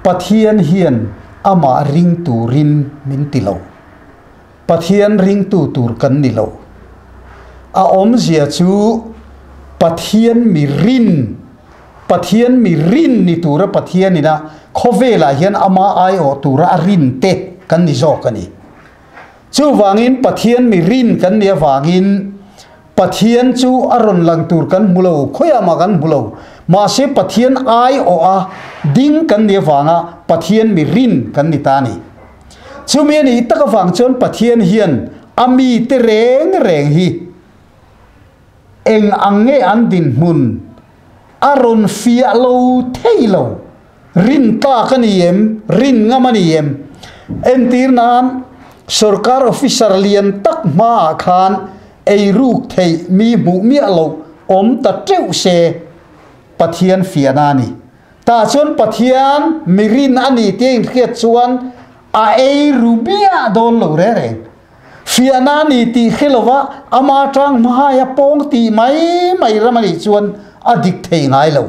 pathian hian ama ring turin min tilo pathian ring tu tur kan ni lo a om zia chu pathian mi rin ni tura pathian ina khovela hian ama ai o tura rin te kan ni zo kani chu wangin pathian mi rin kan ni wangin pathian chu aron lang tur kan mulo khoya ma kan mulo ma se pathian ai o a ding kan ni wanga pathian mi rin kan ni ta ni chu me ni taka wang chon pathian hian ami te reng hi eng ange an din mun aron fia lo thailo rin ta kaniem rin ngamaniem entir nan sarkar officer lian tak ma khan ei ruk thei mi mu mi alo om ta treu se pathian fia nani ta chon pathian mirin ani teng khiat chuan a ei rubia don lo re fia nani ti khilowa ama tang mahaya pong ti mai ramani chuan adik thei ngai lo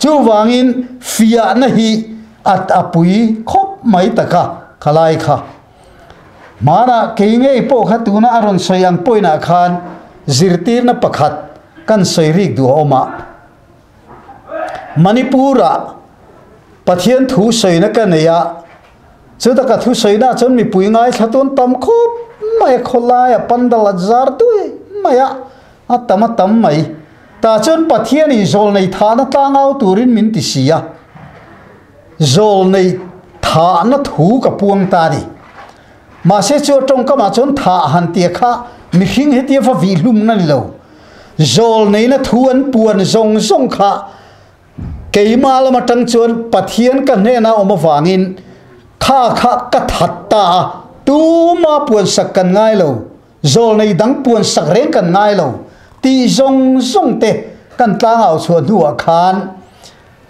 chu wangin fia na hi at apui khop mai taka khalai kha mana keinge po khatuna aron soyang poina khan zirtir na pakhat kan soirik du oma manipura pathian thu soina kanaya chuta ka thu soina chon mi pui ngai thatun tam khop mai kholaya pandal zar tu maya atama tam mai ta chon pathian I zol nei thana tangau turin min ti sia zol nei thana thu ka puang ta ni ma se chu tong ka ma chon tha han tia kha mi hing he tia fa vi lum na lo zol nei na thuan puan zong kha keima la ma tang chon pathian ka ne na oma wangin tha kha ka thatta tu ma puan sak kan ngai lo zol nei dang puan sak reng kan ngai lo ti zong te kan tlang au chuan huwa khan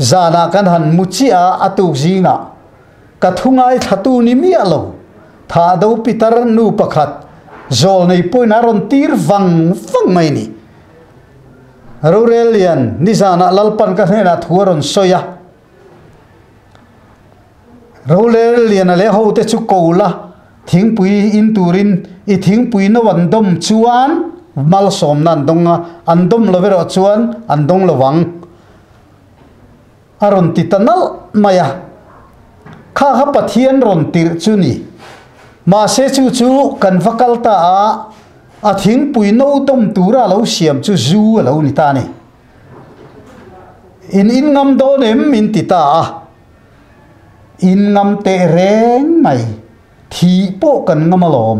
zana kan han muchia atu zinga ka thungai thatu ni mi alo tha do pitar nu pakhat zol nei poina ron tir wang mai ni rurelian ni zana lalpan ka hena thuaron soya rurelian le ho te chu kola thingpui in turin I thingpui na wandom chuan mal som nan donga andom lovero chuan andong lawang aron titanal maya kha ha pathian ron tir chuni ma se chu kan vakal ta a thingpui no tom tura lo siam chu zu lo ni ta ni in ngam do nem min ti ta in ngam te reng mai thi po kan ngamalom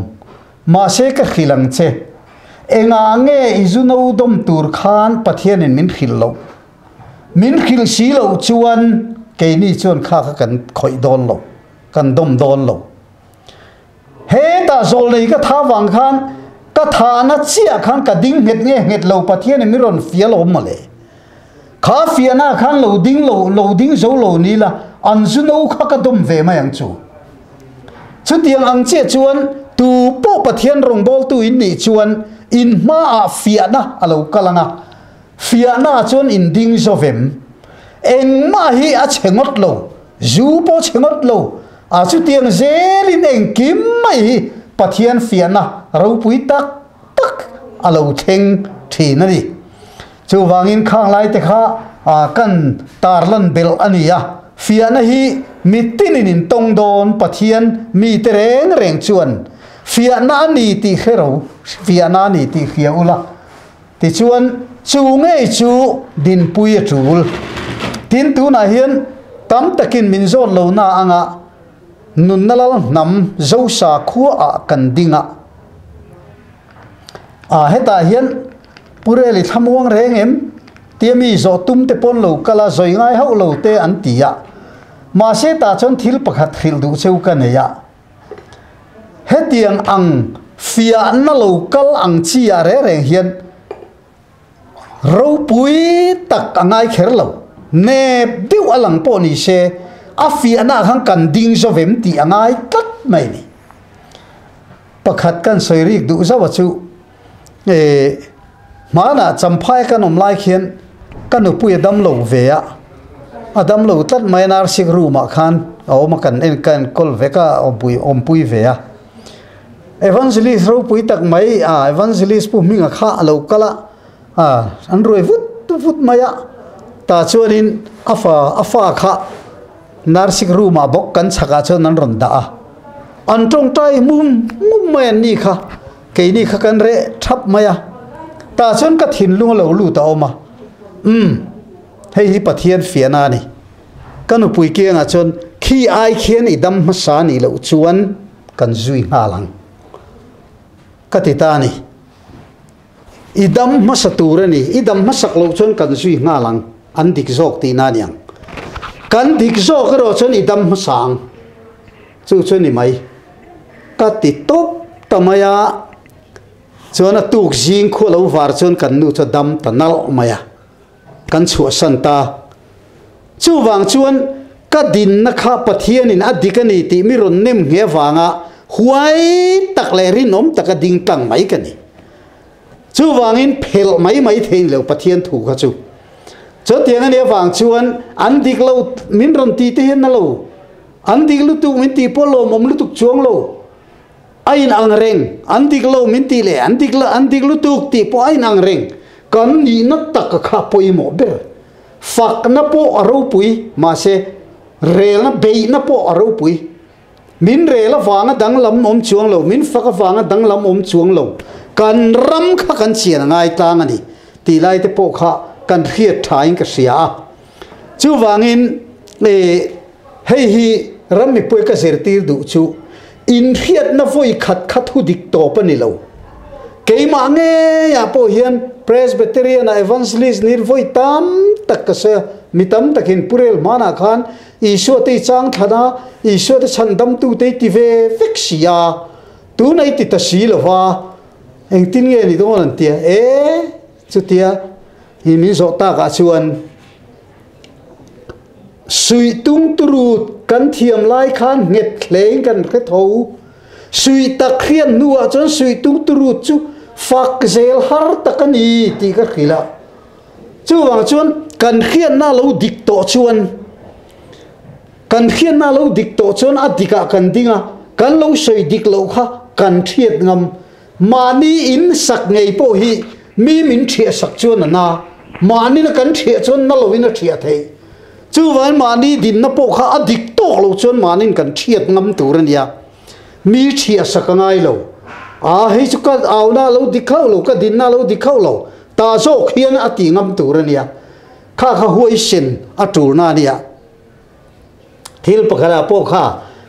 ma se ka khilang che enga nge izuno dom tur khan pathian in min khillo min khil si lo chuan ke ni chuan kha kan khoi don lo kan dom don lo he ta zol nei ka tha wang khan ka tha na chia khan ka ding het lo pathian mi ron fial om male kha fiana khan lo ding zo lo ni la an zu no kha ka dom ve ma yang chu tiang ang che chuan tu po pathian rong bol tu in ni chuan in ma a fiana alo kalanga fiana chuan in ding zo vem eng ma hi a chengot lo zu po chengot lo a chu tiang zelin eng kim mai pathian fiana ro pui tak alo theng thi na ni chu wangin khang lai te kha kan tarlan bel ania fiana hi mitin in tong don pathian mi te reng chuan fiana ni ti khero fiana ni ti khiaula ti chuan chu ngei chu din pui atul tin tu na hian tam takin min zon lo na anga nun nalal nam zo sa khu a kan dinga heta hian pureli thamuang rengem tiami zo tum te pon lo kala zoi ngai ho lo te an tia ma se ta chon thil pakhat khil du cheu ka ne ya hetiang ang fia na lo kal ang chi ya re reng hian ro pui tak angai kher lo ne biu alang po ni se a fia na hang kan ding zo vem ti angai tat mai ni pakhat kan soirik du za wa chu mana champhai kan om lai khian kan upui dam lo ve ya adam lo tat mai nar sik ru ma khan aw ma kan en kan kol veka om pui ve ya evangelist ro pui tak mai evangelist pu minga kha lo kala an roi vut maya ta chuanin afa kha narsik ru ma bok kan chaka chon nan ron da an tong tai mum men ni kha ke ni kha kan re thap maya ta chon ka thin lu lo lu ta oma hei hi pathian fiana ni kanu pui ke nga chon khi ai khian idam ma sa ni lo chuan kan zui nga lang katita ni idam ma satura ni idam ma saklo chon kan zui nga lang an dik zok ti na niang kan dik zok ro chon idam ma sang chu chon ni mai ka ti top tamaya chon a tuk jing kho lo war chon kan nu cha dam tanal maya kan chu santa chu wang chuan ka din na kha pathian in adikani ti mi ron nem nge wanga huai tak le rin om tak ding tang mai kani chu wangin phel mai thein lo pathian thu kha chu cho tiang ani wang chuan an dik lo min ron ti te na lo an dik lu tu min ti polo mom lu tu chuang lo ain ang reng an dik lo min ti le an dik lu tu ti po ain ang reng kan ni na tak kha poi mo ber fak na po aro pui ma se rel na be na po aro pui min rela wanga dang lam om chuang lo min fak wanga dang lam om chuang lo kan ram kha kan chian ngai tang ani ti lai te po kha kan riat thain ka sia chu wangin hei hi ram mi poi ka sertir du chu in riat na voi khat hu dik to pa ni lo keima nge ya po hian presbyterian evangelist nir voi tam tak ka se mitam takin purel mana khan iswa te chang thana iswa te chandam tu te ti ve fixia tu nai ti ta si lo wa eng tin nge ni don an tia chu tia hi mi zo ta ka chuan sui tung turut kan thiam lai khan nget thleng kan khe tho sui tak khian nuwa chon sui tung turut chu fak zel har takani ti ka khila chu wang chuan kan khian na lo dik to chuan kan khian na lo dik to chuan adika kan dinga kan lo soi dik lo kha kan thiet ngam mani in sak ngei po hi mi min thia sak chuan na mani na kan thia chuan na lo in thia thei chu wan mani din na po kha adik to lo chuan manin kan thiet ngam turan ya mi thia sak ngai lo hei chu ka awna lo dikhau lo ka din na lo dikhau lo ta zo khian ati ngam turan ya kha huai sin atur na nia thil pakhala po kha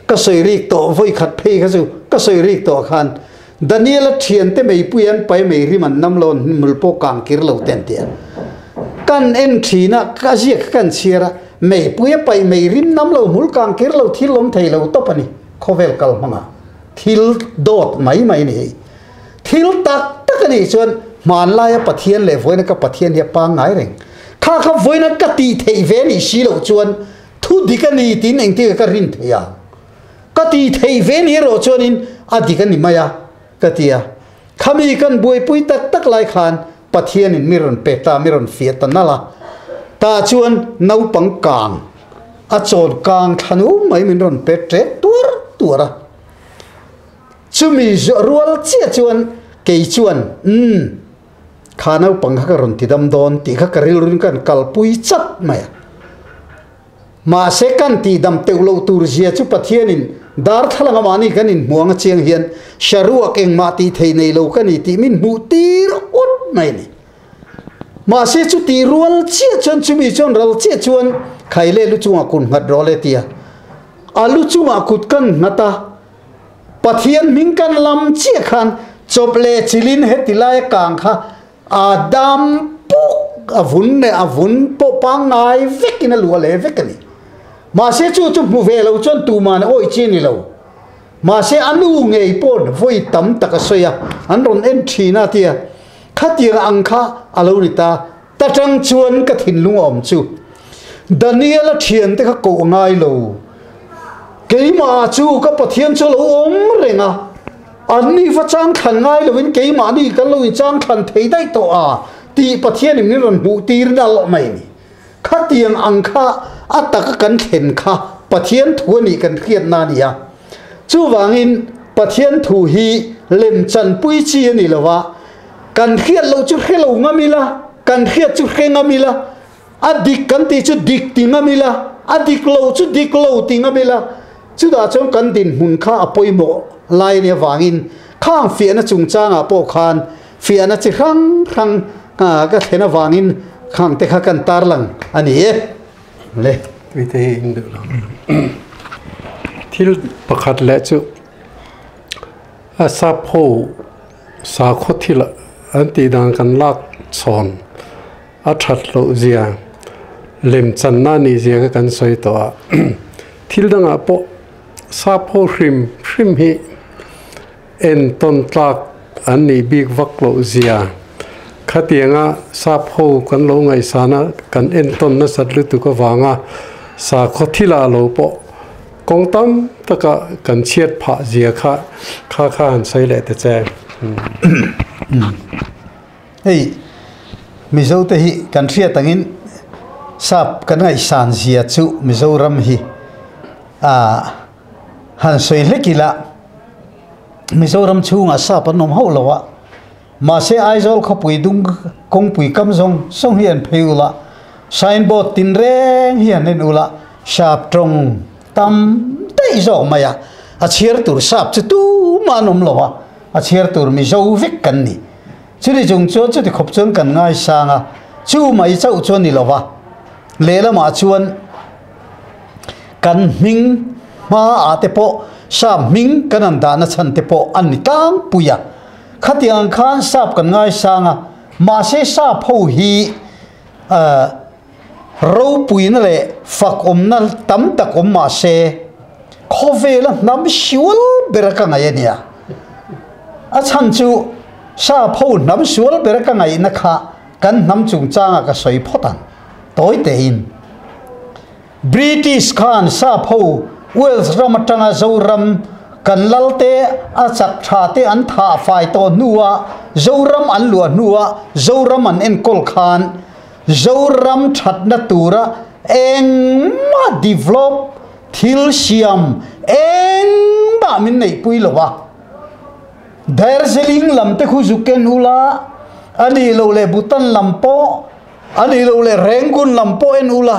ka soi rik to voi khat phei kha chu ka soi rik to khan daniel thian te mei puyan pai mei ri man nam lon mulpo kang kir lo ten te kan entry na ka ziak kan chira mei puya pai mei rim nam lo mul kang kir lo thil lom thei lo to pani khovel kal manga thil dot mai ni thil tak ni chuan man lai pathian le voina ka pathian ya pa ngai reng kha voina ka ti thei ve ni si lo chuan thu dikani tin eng ti ka rin theya ka ti thei ve ni ro chuan in adikani maya ka tia khami kan boi pui tak lai khan pathian in miron peta miron fiat nala ta chuan nau pang kang a chon kang thanu mai min ron petre tura chumi rual chia chuan ke chuan khanau pang ka ron tidam don ti kha karil run kan kalpui chat maya ma se kan ti dam teulo tur zia chu pathian in dar thalanga mani kan in muang chiang hian sharuak eng ma ti thei nei lo kan ti min mu tir ut mai ni ma se chu ti rual chia chon chumi chon ral chia chuan khaile lu chunga kun ngat role tia alu chunga kut kan nata pathian ming kan lam chia khan chople chilin hetilai kang kha adam puk avun po pangai vekina luale vekani ma se chu mu ve lo chon tu man oi chi ni lo ma se anu ngei pon voi tam takasoya an ron en thina tia khatir angkha alorita tatang chuan ka thin lungom chu Daniel thian te kha ko ngai lo keima chu ka pathian chu lo om renga ani fa chang khan ngai lo win keima ni kan lo chang khan thei dai to a ti pathian ni ron bu tir dal mai ni khatiang angkha ataka kan khen kha pathian thu ni kan khiat na ni ya chu wangin pathian thu hi lem chan pui chi ni lawa kan khiat lo chu khelo ngamila kan khiat chu khengamila adik kan ti chu dik ti ngamila adik lo chu dik lo ti ngamila chu da chong kan din hun kha apoi mo lai ne wangin khang fi na chung changa po khan fi na chi khang ka thena wangin khang te kha kan tar lang ani e le vi te in do thil pakhat le chu asa pho sa khothila anti dang kan lak chon a that lo zia lem chan na ni zia ka kan soi to thil danga po sa pho hrim hi en ton tlak an ni big vak lo zia khatianga sa pho kan lo ngai sana kan en ton na sat lu tu ko wanga sa khothila lo po kong tam taka kan chiat pha zia kha han sai le te che hey mizo te hi kan thria tangin sap kan ngai san zia chu mizoram hi han soi lekila mizoram chunga sap anom ho lawa ma se aizol khopui dung kong pui kam zong song hian pheula signboard tin reng hian nen ula sap trong tam dei zo maya a chiar tur sap chu tu manom lawa a chiar tur mizo vek kan ni churi jung cho chu ti khop chon kan ngai sanga chu mai chau chon ni lawa lela ma chuan kan ming ma ate po sa ming kan an da na chan te po an ni tang puya khatiang khan sap kan ngai sanga ma se sa pho hi ro pui na le fak om na tam tak om ma se khovela nam shiul beraka ngai ania a chan chu sa pho nam shiul beraka ngai na kha kan nam chung changa ka soi photan toy te in British khan sa pho Wales ramatanga zoram kan lalte a chak tha te an tha fai to nuwa zoram an lua nuwa zoram an en kol khan zoram that na tura eng ma develop thil siam eng ba min nei pui lowa Darjeeling lam te khu zuken ula ani lo le butan lampo ani lo le rengun lampo en ula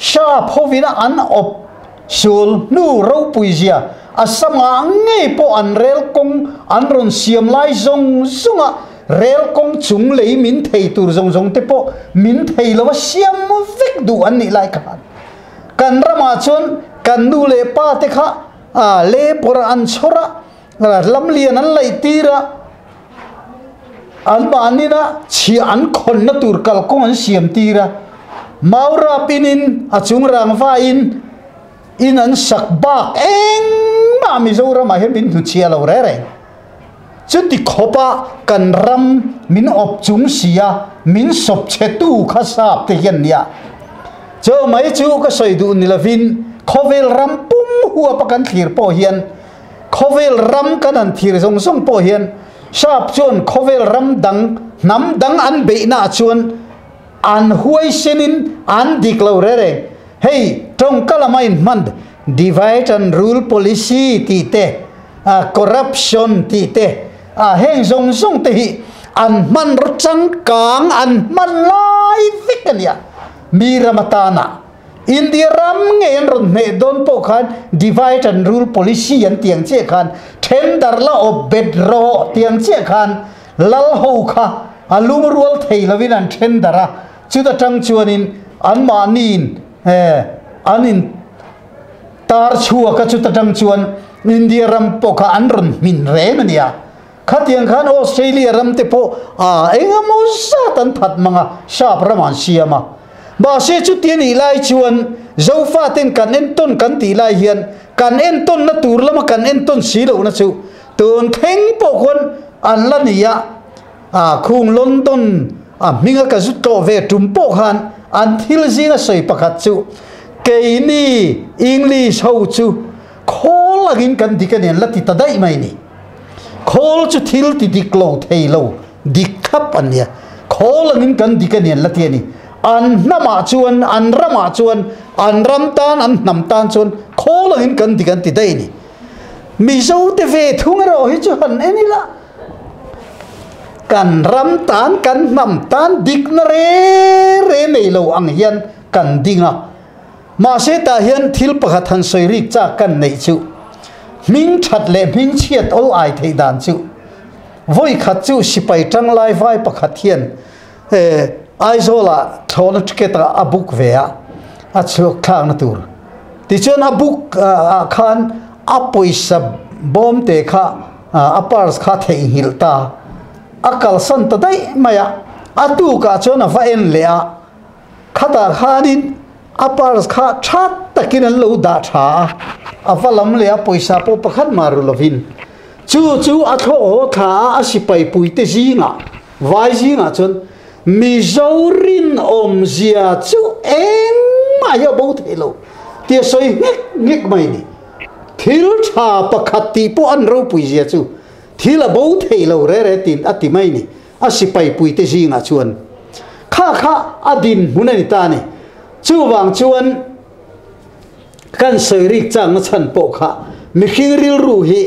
sha phovina an op sul nu ro puizia asama nge po an rel kong an ron siam lai zong zunga rel kong chung lei min thei tur zong zong te po min thei lo siam vek du an ni lai kan rama chon kan nu le pa te kha le por an chora lam lian an lai tira an ma ni na chi an khon na tur kal kong an siam tira maura pinin achung rangva in an sak bak eng ma mi zo ra ma hen bin thu chia lo re re chu ti khopa kan ram min op chung sia min sop che tu kha sap te hian nia cho mai chu ka soi du ni lavin khovel ram pum huwa pakan thir po hian khovel ram kan an thir song song po hian sap chon khovel ram dang nam dang an be na chuan an huai senin an diklo re re hey trong kalamain man divide and rule policy ti te corruption ti te heng song song te hi an man ro chang kang an man lai vikania miramatana India ram ngayon ron ne don po khan divide and rule policy yan tiang che khan tender la o bedro tiang che khan lal ho kha alum rual thei lovin an tendera chuda tang chuanin an manin anin tar chua ka chuta tang chuan India ram po kha an ron min re mania khatiang khan Australia ram te po enga mo sa tan phat manga sap raman siama ba se chu tian i lai chuan zo fa ten kan en ton kan ti lai hian kan en ton na tur lama kan en ton si lo na chu ton theng po kon an la nia khung London minga ka zu to ve tum po khan an thil zinga soi pakhat chu ke ni English ho chu khol agin kan dikanen lati tadai mai ni khol chu thil ti diklo theilo dikhap ania khol agin kan dikanen lati ni an nama chuan an rama chuan an ram tan an nam tan chuan khol agin kan dikan ti dai ni mi zo te ve thung ro hi chu han eni la kan ram tan kan nam tan dik na re nei lo ang hian kan dinga ma se ta hian thil pakhat han soi rik cha kan nei chu ming that le ming chiat ol ai thei dan chu voi khat chu sipai tang lai vai pakhat hian aizola thona tiketa abuk vea achok thang na tur ti chon abuk khan apoisa bom te kha apars kha thei hilta akal san ta dai maya atu ka chona va en lea khata khanin apars kha that takin lo da tha avalam lea poisa po pakhat maru lovin chu atho tha asipai puite jinga vai jinga chon Mizourin zia chu eng ma ya bo thelo tia soi ngik mai ni thil tha pakhat ti po an ro pui zia chu thila bo thelo re tin ati mai ni asipai pui te jinga chuan kha adin munani ta ni chu wang chuan kan soi rik chang na chan po kha mi khiril ru hi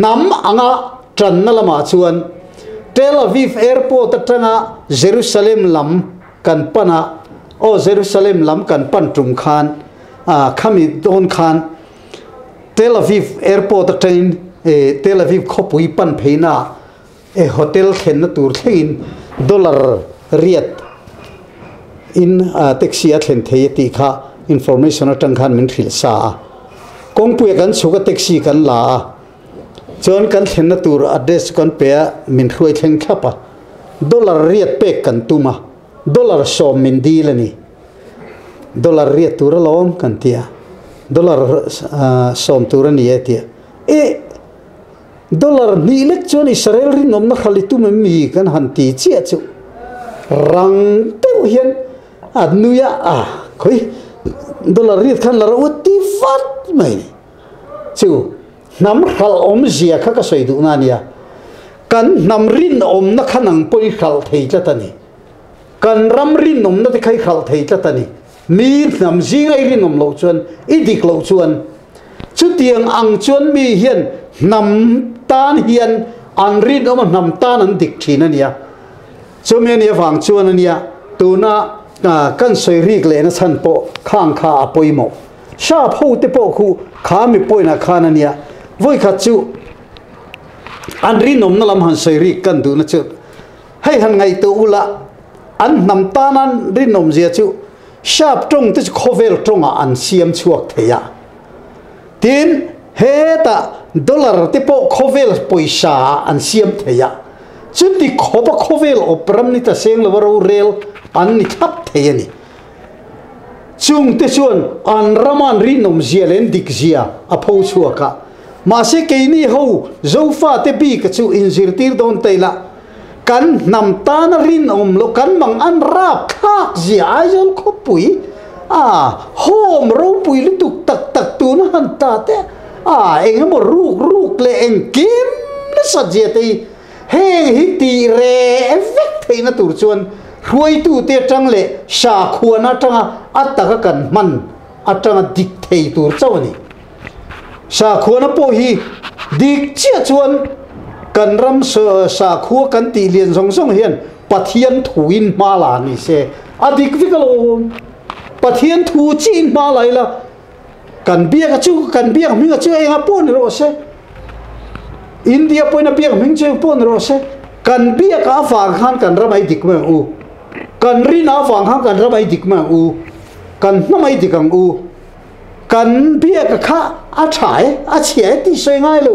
nam anga tran na lama chuan Tel Aviv airport atanga Jerusalem lam kan pana Jerusalem lam kan pan tum khan khami don khan Tel Aviv airport train Tel Aviv khopui pan pheina hotel khen na tur thein dollar riat in taxi a thlen thei ti kha information atang khan min thil sa kongpui kan chuka taxi kan la chon kan thlen na tur address kan pe min khuai thlen khapa dollar riat pe kan tuma dollar som min dilani dollar riat tur lom kan tia dollar som tur ni etia dollar ni lek chon Israel rin nom na khali tu mi kan han ti chi chu rang tu hian adnuya khoi dollar riat khan la ro ti fat mai chu nam khal zia kha ka soi du na nia kan nam rin na khanang poi khal thei tlatani kan ram rin na te khai khal thei tlatani mi nam zingai rin lo chuan idik lo chuan chu tiang ang chuan mi hian nam tan hian an rin nam tan an dik thina nia chu me nia wang chuan ania tuna kan soi rik le na chan po khang kha apoimo sha pho te po khu kha mi poina khana nia voi khat chu an ri nom na lam han soi ri kan du na chu hei han ngai tu ula an nam tan an ri nom zia chu sharp trong te khovel tronga an siam chuak theya tin he ta dollar te po khovel poisa an siam theya จุดที่ขบขบเวลอบรมนี่แต่เสียงเราว่าเราเร็วอันนี้ทับเทียนี่จุงเตชวนอันรามันรินนมเจียเลนดิกเจียอภูชัวกะมาเสกนี่เขาโจฟ้าเตปีกจูอินซิรตีร์โดนเตละกันนำตานรินอมโลกันมังอันราบคากเจียไอจนขบปุยโฮมเราปุยลิตุกตักตักตูนหันตาเตเองมันรูกเลยเองกิมและสัจเจตีเฮงฮิตีเรเอฟเฟกต์ที่นั่นตัวชวนรวยตู้เตจังเลยชาขวนาจังอัตตะกันมันอัตจังดิกเทตัวเจ้านี่ชาขวนาโปฮีดิกเชี่ยชวนกันรำชาขวกันตีเลียนสองเฮียนปะเทียนถูอินมาลานี่เสอดิกวิกโลปะเทียนถูจีนมาไหลละกันเบียกจูกันเบียกมิงจูเองอ่ะป้อนโรเซอินเดียป้อนเบียกมิงจูป้อนโรเซกันเบียกอาฟังขันกันรับไอดิกเมืองอูกันรีนาฟังขันกันรับไอดิกเมืองอูกันน้ำไอดิกังอูกันเบียกข้าอาฉายอาเฉียที่สวยง่ายลู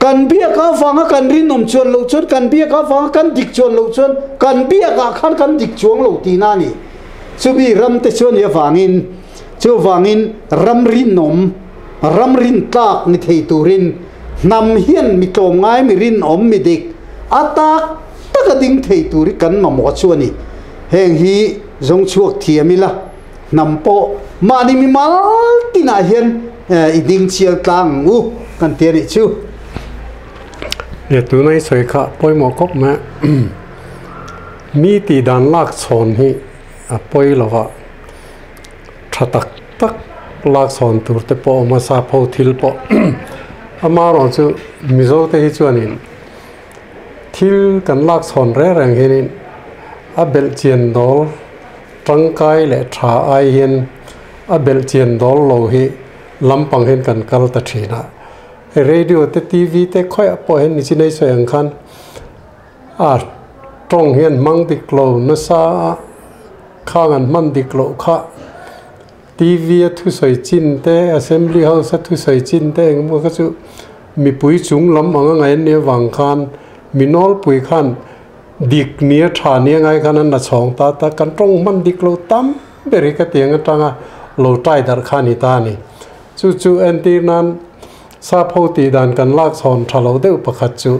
กันเบียกอาฟังกันรีนมชวนลูชวนกันเบียกอาฟังกันดิกชวนลูชวนกันเบียกอาขันกันดิกชวงลูตีนานี่สุบีรำเตชวนยาฟังอินจูฟังอินรำรินนมรำรินตากนิเทตูรินนำเฮียนมิโตงไงมิรินอมมิดิกอาตากตะกดิ่งเทตูริกันมาหมดชวนี่เฮงฮีจงช่วงเทียมิละนำโปมานิมิมาลตินาเฮียนอีดิ่งเชียงตังอูกันเทียริชูเนี่ยตัวในสวยขะปอยหมอกบมามีตีดานลากสอนฮีปอยละวะถ้าตักลากสอนตัวเตปอมาซาพอทิลปออามาเราจะมิโซเตฮิจวนินทิลกันลากสอนแรงเฮนินเบลเจียนดอลตั้งกายและชาไอเฮนเบลเจียนดอลโลหิลำปังเห็นกันกัลตัชีนะเรดิโอเตทีวีเตค่อยปอเห็นนิสินัยสวยงคันตรงเห็นมังดิกโลนซาข้างันมันดิกโลข้าทีวีทุสวยจินเตอเซมบลีเฮาส์ทุสวยจินเตงมันก็จะมีปุ๋ยจุงลำอังไงเนี่ยวังคันมีนอลปุ๋ยคันดิกเนียชาเนียไงกันนั่นสองตากันตรงมันดิกโลตั้มเบริกเตียงกันจังโลใจดาร์ขานิตานี่จู่ๆเอ็นตีนั้นซาพอตีดันกันลากสอนทะเลาเดือปะขัดจู่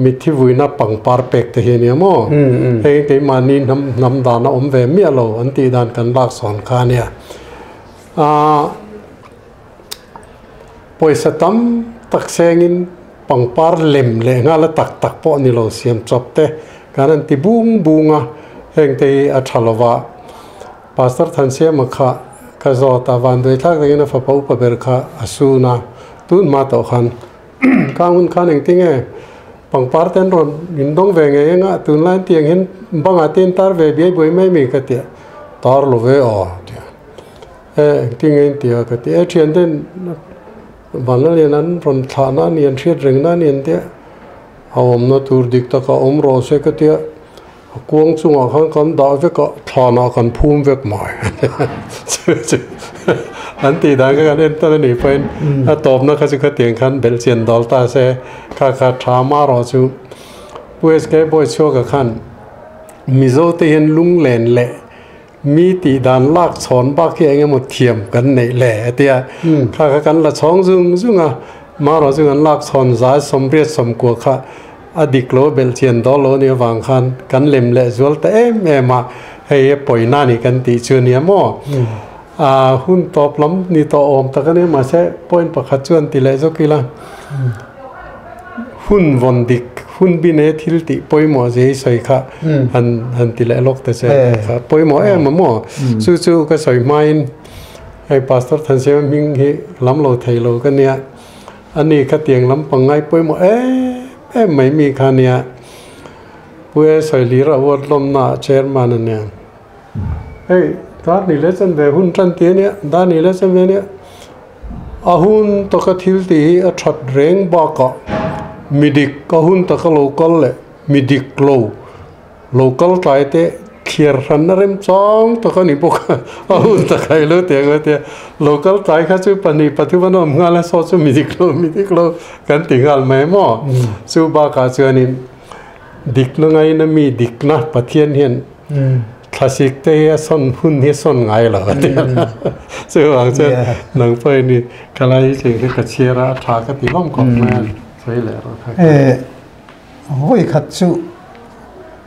มิที่วุ้ยนับปังปาร์เปกเทียเนี่ยมั้งเฮ้ยที่มานี่น้ำดานอมเวมีอะไรอันตีดันกันลากสอนขาเนี่ยปอยสตัมตักเซงินปังปาร์เล็มเลยงั้นละตักปอนี่เราเสียมจับเตะการนั้นที่บุงเฮงที่อัชลวะพาสตอร์ทันเสียมาค่ะข้าจอตาวันโดยทักที่นั่นฟ้าอุปเบรค่ะอสูนะตุนมาต่อขันข้ามุนขันเองที่ไงปังปาร์เต็นรอนยินดงเวงเองอ่ะตุนไลน์ที่ยังเห็นบังอาทิตย์ตาร์เวบีบอยไม่มีกันเดียตาร์ลเวอที่ไงที่กันเดียเชียนเด่นวันนั้นเรียนนั้นรอนฐานะเนียนเชียดเริงนั้นเนียนเดียเอาอมนาตูดิกตะก็อมรอเสกเดียกวงสุงอ่ะกันดาวเวก็ฐานะกันภูมิเวกใหม่อันตีดังกันเอ็นตอนนี้เป็นตอบนะเขาจะเตียงขันเบลเจียนดอลตาเซ่ข้าถามมารอจูผู้เอสเกย์บอยชัวกับขันมิโซเตียนลุงเลนเละมีตีดันลากสอนบ้าเกี่ยงหมดเทียมกันในแหล่เตียข้ากันละช่องซึ่งมารอจูกันลากสอนสายสมเรียสมกัวข้าอดีตโลเบลเจียนดอลโลเนี่ยวางขันกันเล็มเละจวลแต่มาให้ปล่อยหน้านี่กันตีเชื่อเนี่ยมั่วหุ่นตอบล้ำนี่ต่ออมแต่ก็เนี่ยมาใช้ปอยประคัดชวนตีเลยสักกี่ละหุ่นวันดิกหุ่นบินเอทิลติปอยหมอจะให้ใส่ค่ะหันตีเลยลกแต่ใช่ค่ะปอยหมอมาหมอจู่ๆก็ใส่ไม้ไอ้พาสตอร์ทันเสียมิงให้ล้ำโลไทยโลกันเนี่ยอันนี้ก็เตียงล้ำปังไงปอยหมอไม่มีค่ะเนี่ยผู้ใส่ลีระวัดลมหน้าเชอร์มานั่นเนี่ยตอนนี้เลสันเวหุ่นจันเตียเนี่ยตอนนี้เลสันเวเนี่ยหุ่นตะกัทิลตีชัดเร่งบ้ากะมิดิกหุ่นตะกัโลกัลเลยมิดิกโลกัลใจเตะเขียร์รันนั่นเริ่มจ้องตะกันี่พวกหุ่นตะไคร้เลยเตียงเลยเตียโลกัลใจเขาจะปนิปัจจุบันงานละสอดจะมิดิกโลกันติงอัลไม่หม้อซูบากาเจนิน dik na ngai na mi dik na pathian hian classic te son hun hi son ngai lo te so ang chen nang pai ni kalai ching ke kachera tha ka ti lom kong man sei le ro hoi khat chu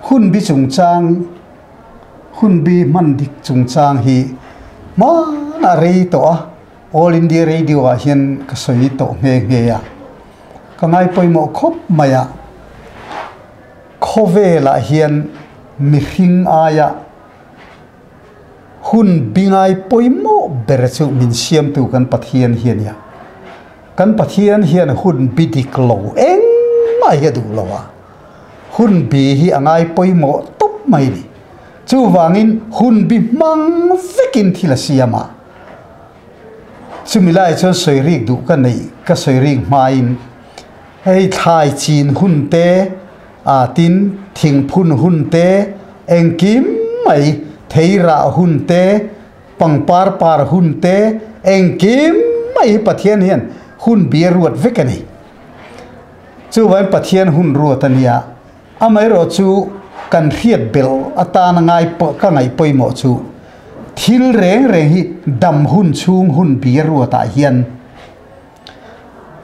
hun bi chung chang hun bi man dik chung chang hi ma na rei to All India Radio a hian ka soi to nge ya ka ngai poi mo khop maya khove la hian mi hing aya hun bingai poi mo ber chu min siam tu kan pathian hian ya kan pathian hian hun bidik lo eng mai ya du lawa hun bi hi angai poi mo top mai ni chu wangin hun bi mang vekin thila siama chumilai cho soi rik du ka nei ka soi rik main hei thai chin hun te a tin thing phun hun te engkim mai theira hun te pangpar par hun te engkim mai pathian hian hun bia ruat vekani chu vai pathian hun ruat ania amai ro chu kan riat bel atana ngai po ka ngai poimo chu thil reng reng hi dam hun chung hun bia ruata hian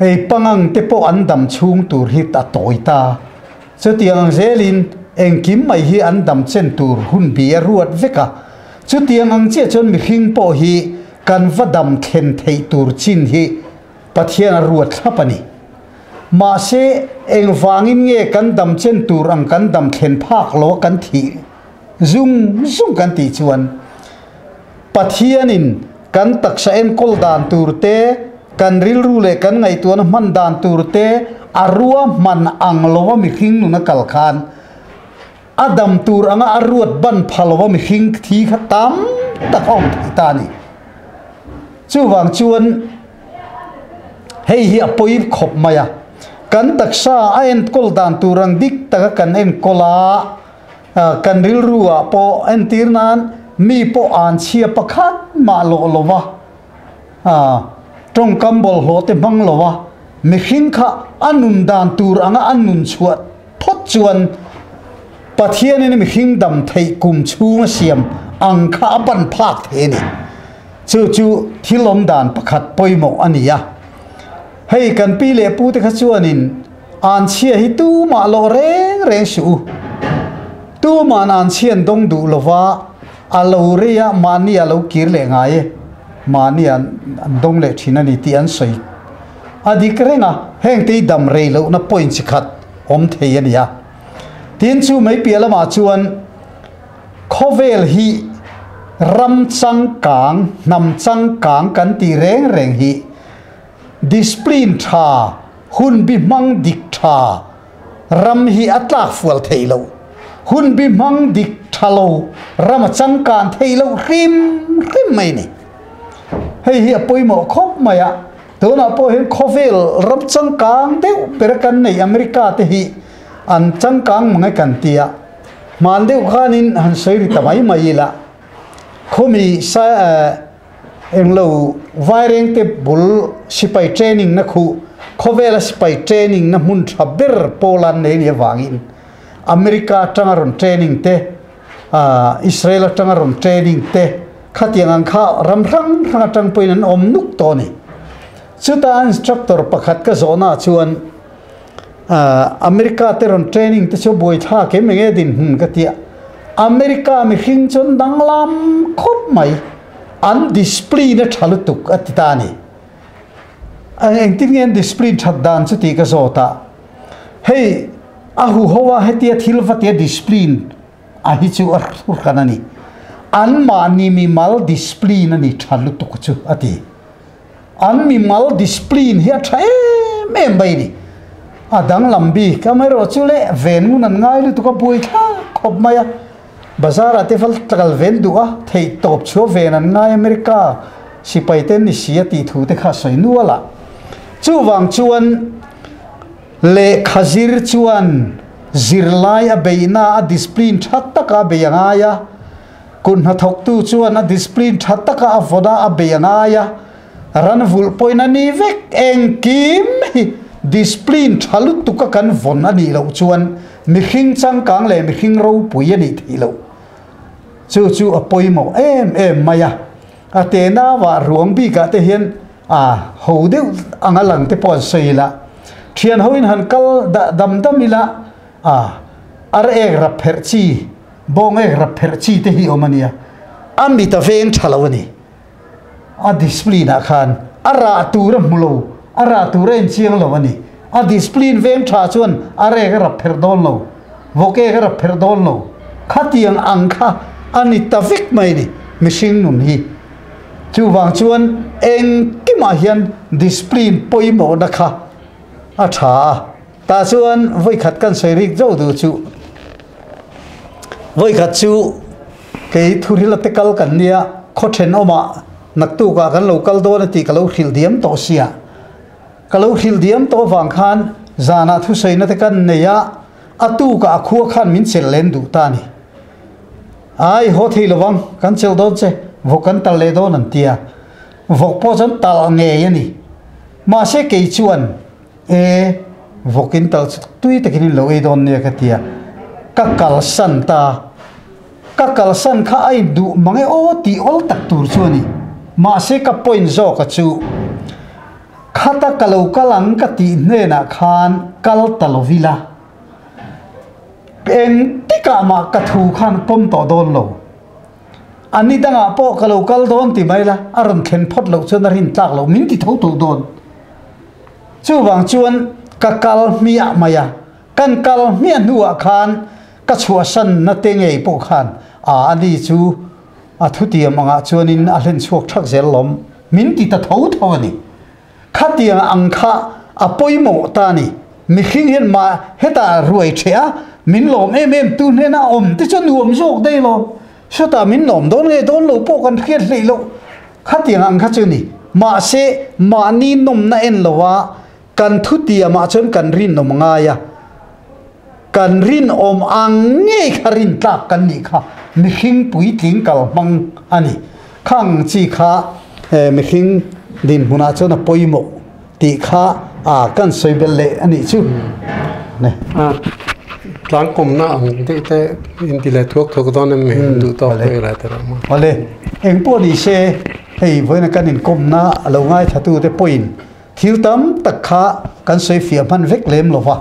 ei pangang te po an dam chung tur hi ta toita chutiang zelin engkim mai hi an dam chen tur hun bia ruat veka chutiang ang che chon mi hing po hi kan vadam khen thei tur chin hi pathian ruat thapani ma se eng wangin nge kan dam chen tur ang kan dam khen phak lo kan thi zung kan ti chuan pathianin kan taksa en kol dan turte kan ril rule kan ngai tuan man dan turte arua man ang lowa mi hing nu na kal khan adam tur anga aruat ban phalowa mi hing thi khatam ta khom ta ni chu wang chuan hei hi apoi khop maya kan taksa en kol dan turang dik ta kan en kola kan ril ruwa po en tirnan mi po an chia pakhat ma lo lowa trong kambol ho te mang lowa mi hing kha anun dan tur anga anun chuat thot chuan pathian ni mi hing dam thei kum chunga siam ang kha ban phak the ni chu thilom dan pakhat poimo ania hei kan pi le pu te kha chuanin an chia hi tu ma lo reng su tu man an chian dong du lova alo ria mani alo kir le ngai mani an dong le thina ni ti an soi adikrenga heng ti dam rei lo na point khat om thei ania tin chu mai piala ma chuan khovel hi ram chang kang nam chang kang kan ti reng hi discipline tha hun bi mang dik tha ram hi atlak fual thei lo hun bi mang dik thalo ram chang kan thei lo rim mai ni hei hi apoi mo khop maya to na po hen khovel ram chang kang deu per kan nei america te hi an chang kang mangai kan tia man deu khanin han soiri tamai mai la khomi sa englo wiring te bul sipai training na khu khovel sipai training na mun thaber poland nei ni wangin america tangaron training te Israel tangaron training te khatiang ang kha ramrang tang poinan om nuk to ni chuta instructor pakhat ka zona chuan America teron training te chu boi tha ke menge din hun ka tia America mi hing chon danglam khop mai an discipline na thalutuk atitani ang tingyen discipline thaddan chu ti ka zota hey ahu howa hetia thilvatia discipline ahi chu ar kanani an mani mi mal discipline ni thalutuk chu ati an mi mal discipline hi thai mem bai ni adang lambi kamero chule ven mun an ngai lu to ka pui tha khop maya bazar ate fal takal ven du a thei top chu ven an ngai america sipai ten ni sia ti thu te kha soi nu ala chu wang chuan le khazir chuan zirlai a beina a discipline thatta ka beyanga ya kun ha thok tu chuan a discipline thatta ka avoda a beyanga ya ran vul poina ni vek engkim discipline thalut tu ka kan von ani lo chuan mi khing chang kang le mi khing ro pui ani thilo chu apoi mo em maya ate na wa ruang bi ka te hian ho deuh anga lang te pon seila thian hoin han kal dam ila ar ek ra pher chi bong ek ra pher chi te hi omania an mi ta veng thalawani a discipline a khan ara tur mulo ara turen chiang lawani a discipline veng tha chuan are ek ra pher don lo voke ek ra pher don lo khatiang angkha ani ta vik mai ni mishing nun hi chu wang chuan eng ki ma hian discipline poimo na kha a tha ta chuan voi khat kan seirik zo du chu voi khat chu ke thurila te kal kan nia khothen oma naktu ka kan local do na ti kalo khil diam to sia kalo khil diam to wang khan zana thu seina te kan neya atu ka khu khan min chel len du ta ni ai ho thi lawang kan chel don che vokan tal le don an tia vok po chan tal nge yani ma se ke chuan vokin tal tui takin lo e don ne ka tia ka kal san kha ai du mangai o ti ol tak tur chuani ma se ka point zo ka chu khata kalo kalang ka ti ne na khan kal talovila eng tika ma ka thu khan pom to don lo ani danga po kalo kal don ti mai la aron khen phot lo chuan rin tlak lo min ti tho to don chu wang chuan ka kal mia maya kan kal mia nuwa khan ka chua san na te ngei po khan ani chu thu ti anga chuanin a hlen chuak thak zel lom min ti ta tho ani khatiang angkha apoimo ta ni mi khing hian ma heta ruai thea min lom em tu ne na om ti chu nuam jok dei lo so ta min nom don nge don lo po kan khiat hlei lo khatiang angkha chu ni ma se ma ni nom na en lowa kan thu ti ama chon kan rin nom nga ya kan rin om ang nge kharin tlak kan ni kha mi khing pui tling kal mang ani khang chi kha mi khing din huna chona poimo ti kha kan soibel le ani chu ne tlang kom na ang te in ti le thok don me du to le la ta ma ole eng po ni se hei voina kan in kom na alo ngai thatu te point thil tam takha kan soi fia man vek lem lova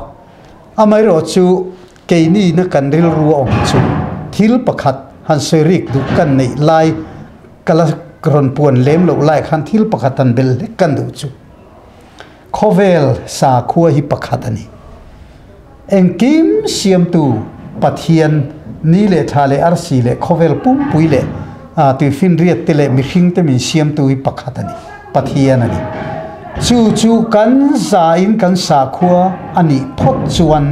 amai ro chu ke ni na kan ril ru om chu thil pakhat han soi rik du kan nei lai kala kron puan lem lo lai khan thil pakhatan bel kan du chu khovel sa khua hi pakhat ani engkim siam tu pathian ni le thale arsi le khovel pum pui le tu fin riat te le mi khing te min siam tu hi pakhat ani pathian ani chu kan za in kan sa khua ani phot chuan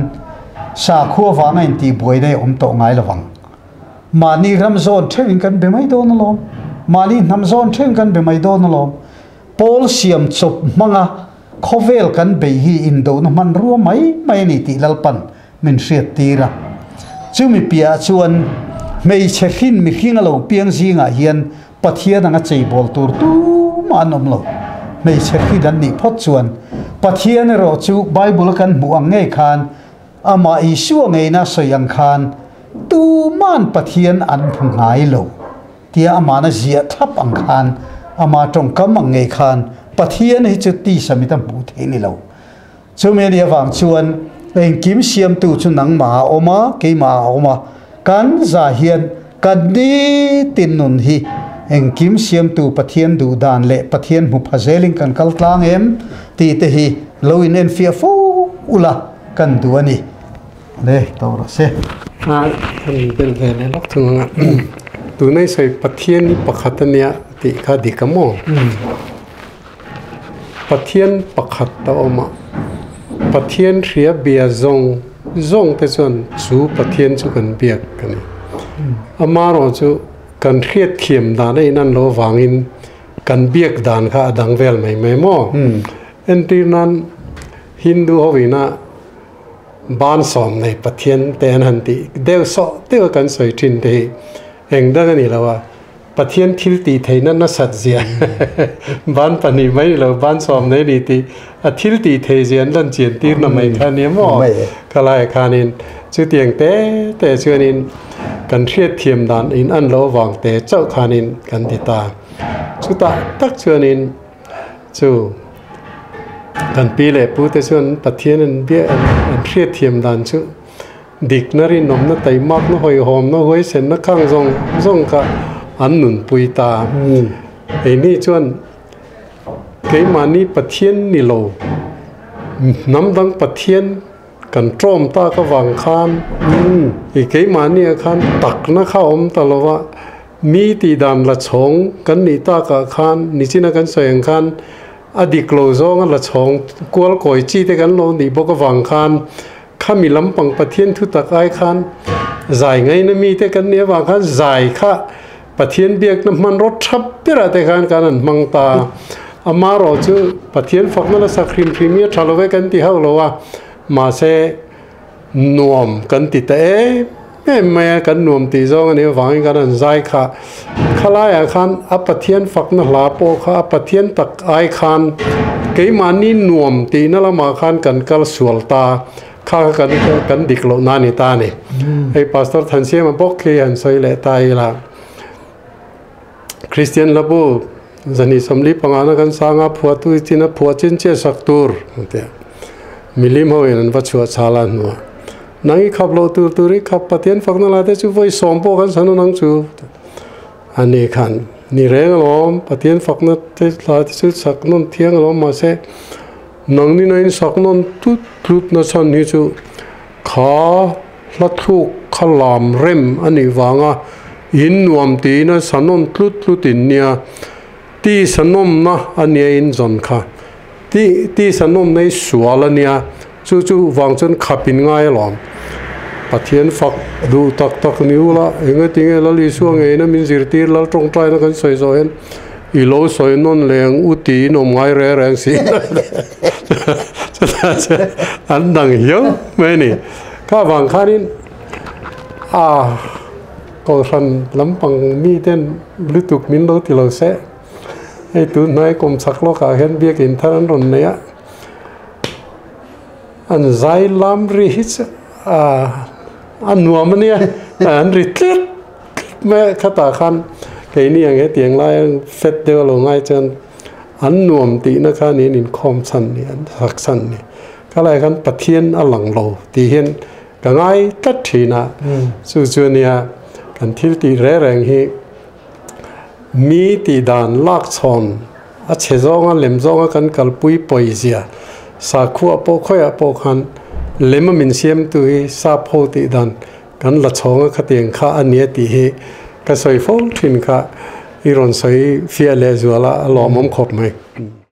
sa khua wanga in ti boi dei om to ngai lawang mani ramzon thewin kan be mai don lom mani namzon theng kan be mai don lom pol siam chop manga khovel kan be hi indo na man ru mai ni ti lalpan min hriat tira chumi pia chuan mei chekhin mi khinga lo piang zinga hian pathian anga chei bol tur tu manom lo mei chekhi dan ni phot chuan pathian ro chu bible kan mu ang nge khan ama isu ngei na soyang khan tu man pathian an phungai lo tia ama na zia thap ang khan ama tong kam ang nge khan pathian hi chu ti samita bu the ni lo chume ni awang chuan eng kim siam tu chu nang ma oma ke ma oma kan za hian kan ni tin nun hi eng kim siam tu pathian du dan le pathian mu phazeling kan kal tlang em ti te hi loin en fia fu ula kan du ani le to ro se kan bel le lok thunga tu nei sei pathian ni pakhatania ti kha dikamo pathian pakhat ta oma pathian thria bia zong te chon chu pathian chu kan biak kan amaro chu kan khiat khiam da nei nan lo wangin kan biak dan kha adang vel mai mo enti nan hindu hovina ban som nei pathian ten han ti deu so teu kan soi thin te eng da ni lawa pathian thil ti theina na sat zia ban pani mai lo ban som nei ni ti a thil ti the zian lan chian tir na mai khan ni mo kalai khanin chú tiền tế cho nên cần thiết thiềm đàn in ăn lỗ vàng tế châu khả nên cần thì ta chú ta tắc cho nên chú cần pi lệ bố tế cho nên bát thiên nên biết ăn thiết thiềm đàn chú địch nó rin nôm nó tay mắc nó hồi hòm nó hồi sen nó khang rong cả ăn nụn bùi ta ấy ní chuan cái mà ní bát thiên ní lô nắm đăng bát thiên cần trôm ta cái vàng khan cái mà ní khan tắc nó khao ta lo vạ mi ti đàn là chong cần ní ta cả khan ní chỉ là cần soi khan adik lo zong là chong qual coi chi te cần lo ní bốc cái vàng khanข้ามีลำปังประเทศทุตตะไคร้ขันจ่ายไงนะมีแต่กันเนี่ยว่าขันจ่ายข้าประเทศเบียกน้ำมันรถทับเพื่อแต่การการนั้นมังตาอามาเราจะประเทศฝักนั่นละสักครีมพรีเมียร์ทะเลาะกันที่เขาเราว่ามาเสนวมกันติดแต่แม่กันนวมตีจองอันนี้ฟังกันนั้นจ่ายข้าข้าไล่ขันอัปประเทศฝักนั่นลาโปข้าอัปประเทศตักไอขันเกี่ยมันนี่นวมตีนั่นละมาขันกันกัลสวลตาข้ากันดิกโลนานิตาเนี่ยไอ้พาสตอร์ทันเสียมันบอกเขียนใส่เลตายละคริสเตียนละบุจันนี่สมริปังอากันสร้างผัวตุยที่น่ะผัวเจนเจสักตัวเนี่ยมิลิมเอาเองนั่นว่าชัวชาลันวะนั่งขับโลตัวริขับปะเทียนฝักนั่นละแต่ชูไว้สองโปกันสนุนังชูอันนี้ขันนี่เรื่องล้อมปะเทียนฝักนั่นแต่ละที่ชูสักนั่นเที่ยงล้อมมาเสนังนี่ในสักนั่นทุกนั่นสันนี่จูขาลัดทุกขลามเร็มอันนี้วางอ่ะอินวมตีนั่นสันนั่นทุกอินเนี่ยที่สันนั่นนะอันนี้อินจนค่ะที่สันนั่นในสวนเนี่ยจู่วางจนขับปินง่ายหลอมปะเทียนฝักดูตักนิ้วละเองก็ทิ้งแล้วลิช่วงเองนะมินสิรตีแล้วตรงใจนั่นกันสวยๆอีโลสวยนั่นแรงอุตีนมไงแรงสิอันดังเหี้ยวไม่นี่ข้าฟังข้านี่ก็รันลำปังมีเต้นบลูทูธมินโลที่เราเสะไอ้ตัวนายกรมสักโลกาเห็นเบียกินท่านรนเนี่ยอันใจลำริฮิตอันนัวมันเนี่ยอันริตลิดแม่ข้าตาคันไอ้นี่อย่างเงี้ยเตียงไล่เฟดเดียวลงง่ายจนอันนวมตีนะคะนี่นินคอมสันนี่อันสักสันนี่ก็อะไรกันปะเทียนอลังโลตีเห็นก็ง่ายตัดทีนะส่วนเนี่ยกันที่ตีแรงฮีมีตีดานลากชอนอาเชจงเล็มจงกันกัลปุยปอยเสียสักขัวโปค่อยโปคันเล็มมินเซียมตุยซาโพตีดานกันละชงขัดเตียงข้าอันเนี้ยตีเฮก็ใส่โฟล์ทินข้าอีรอนใส่เฟียเลจัวละหล่อมขบไหม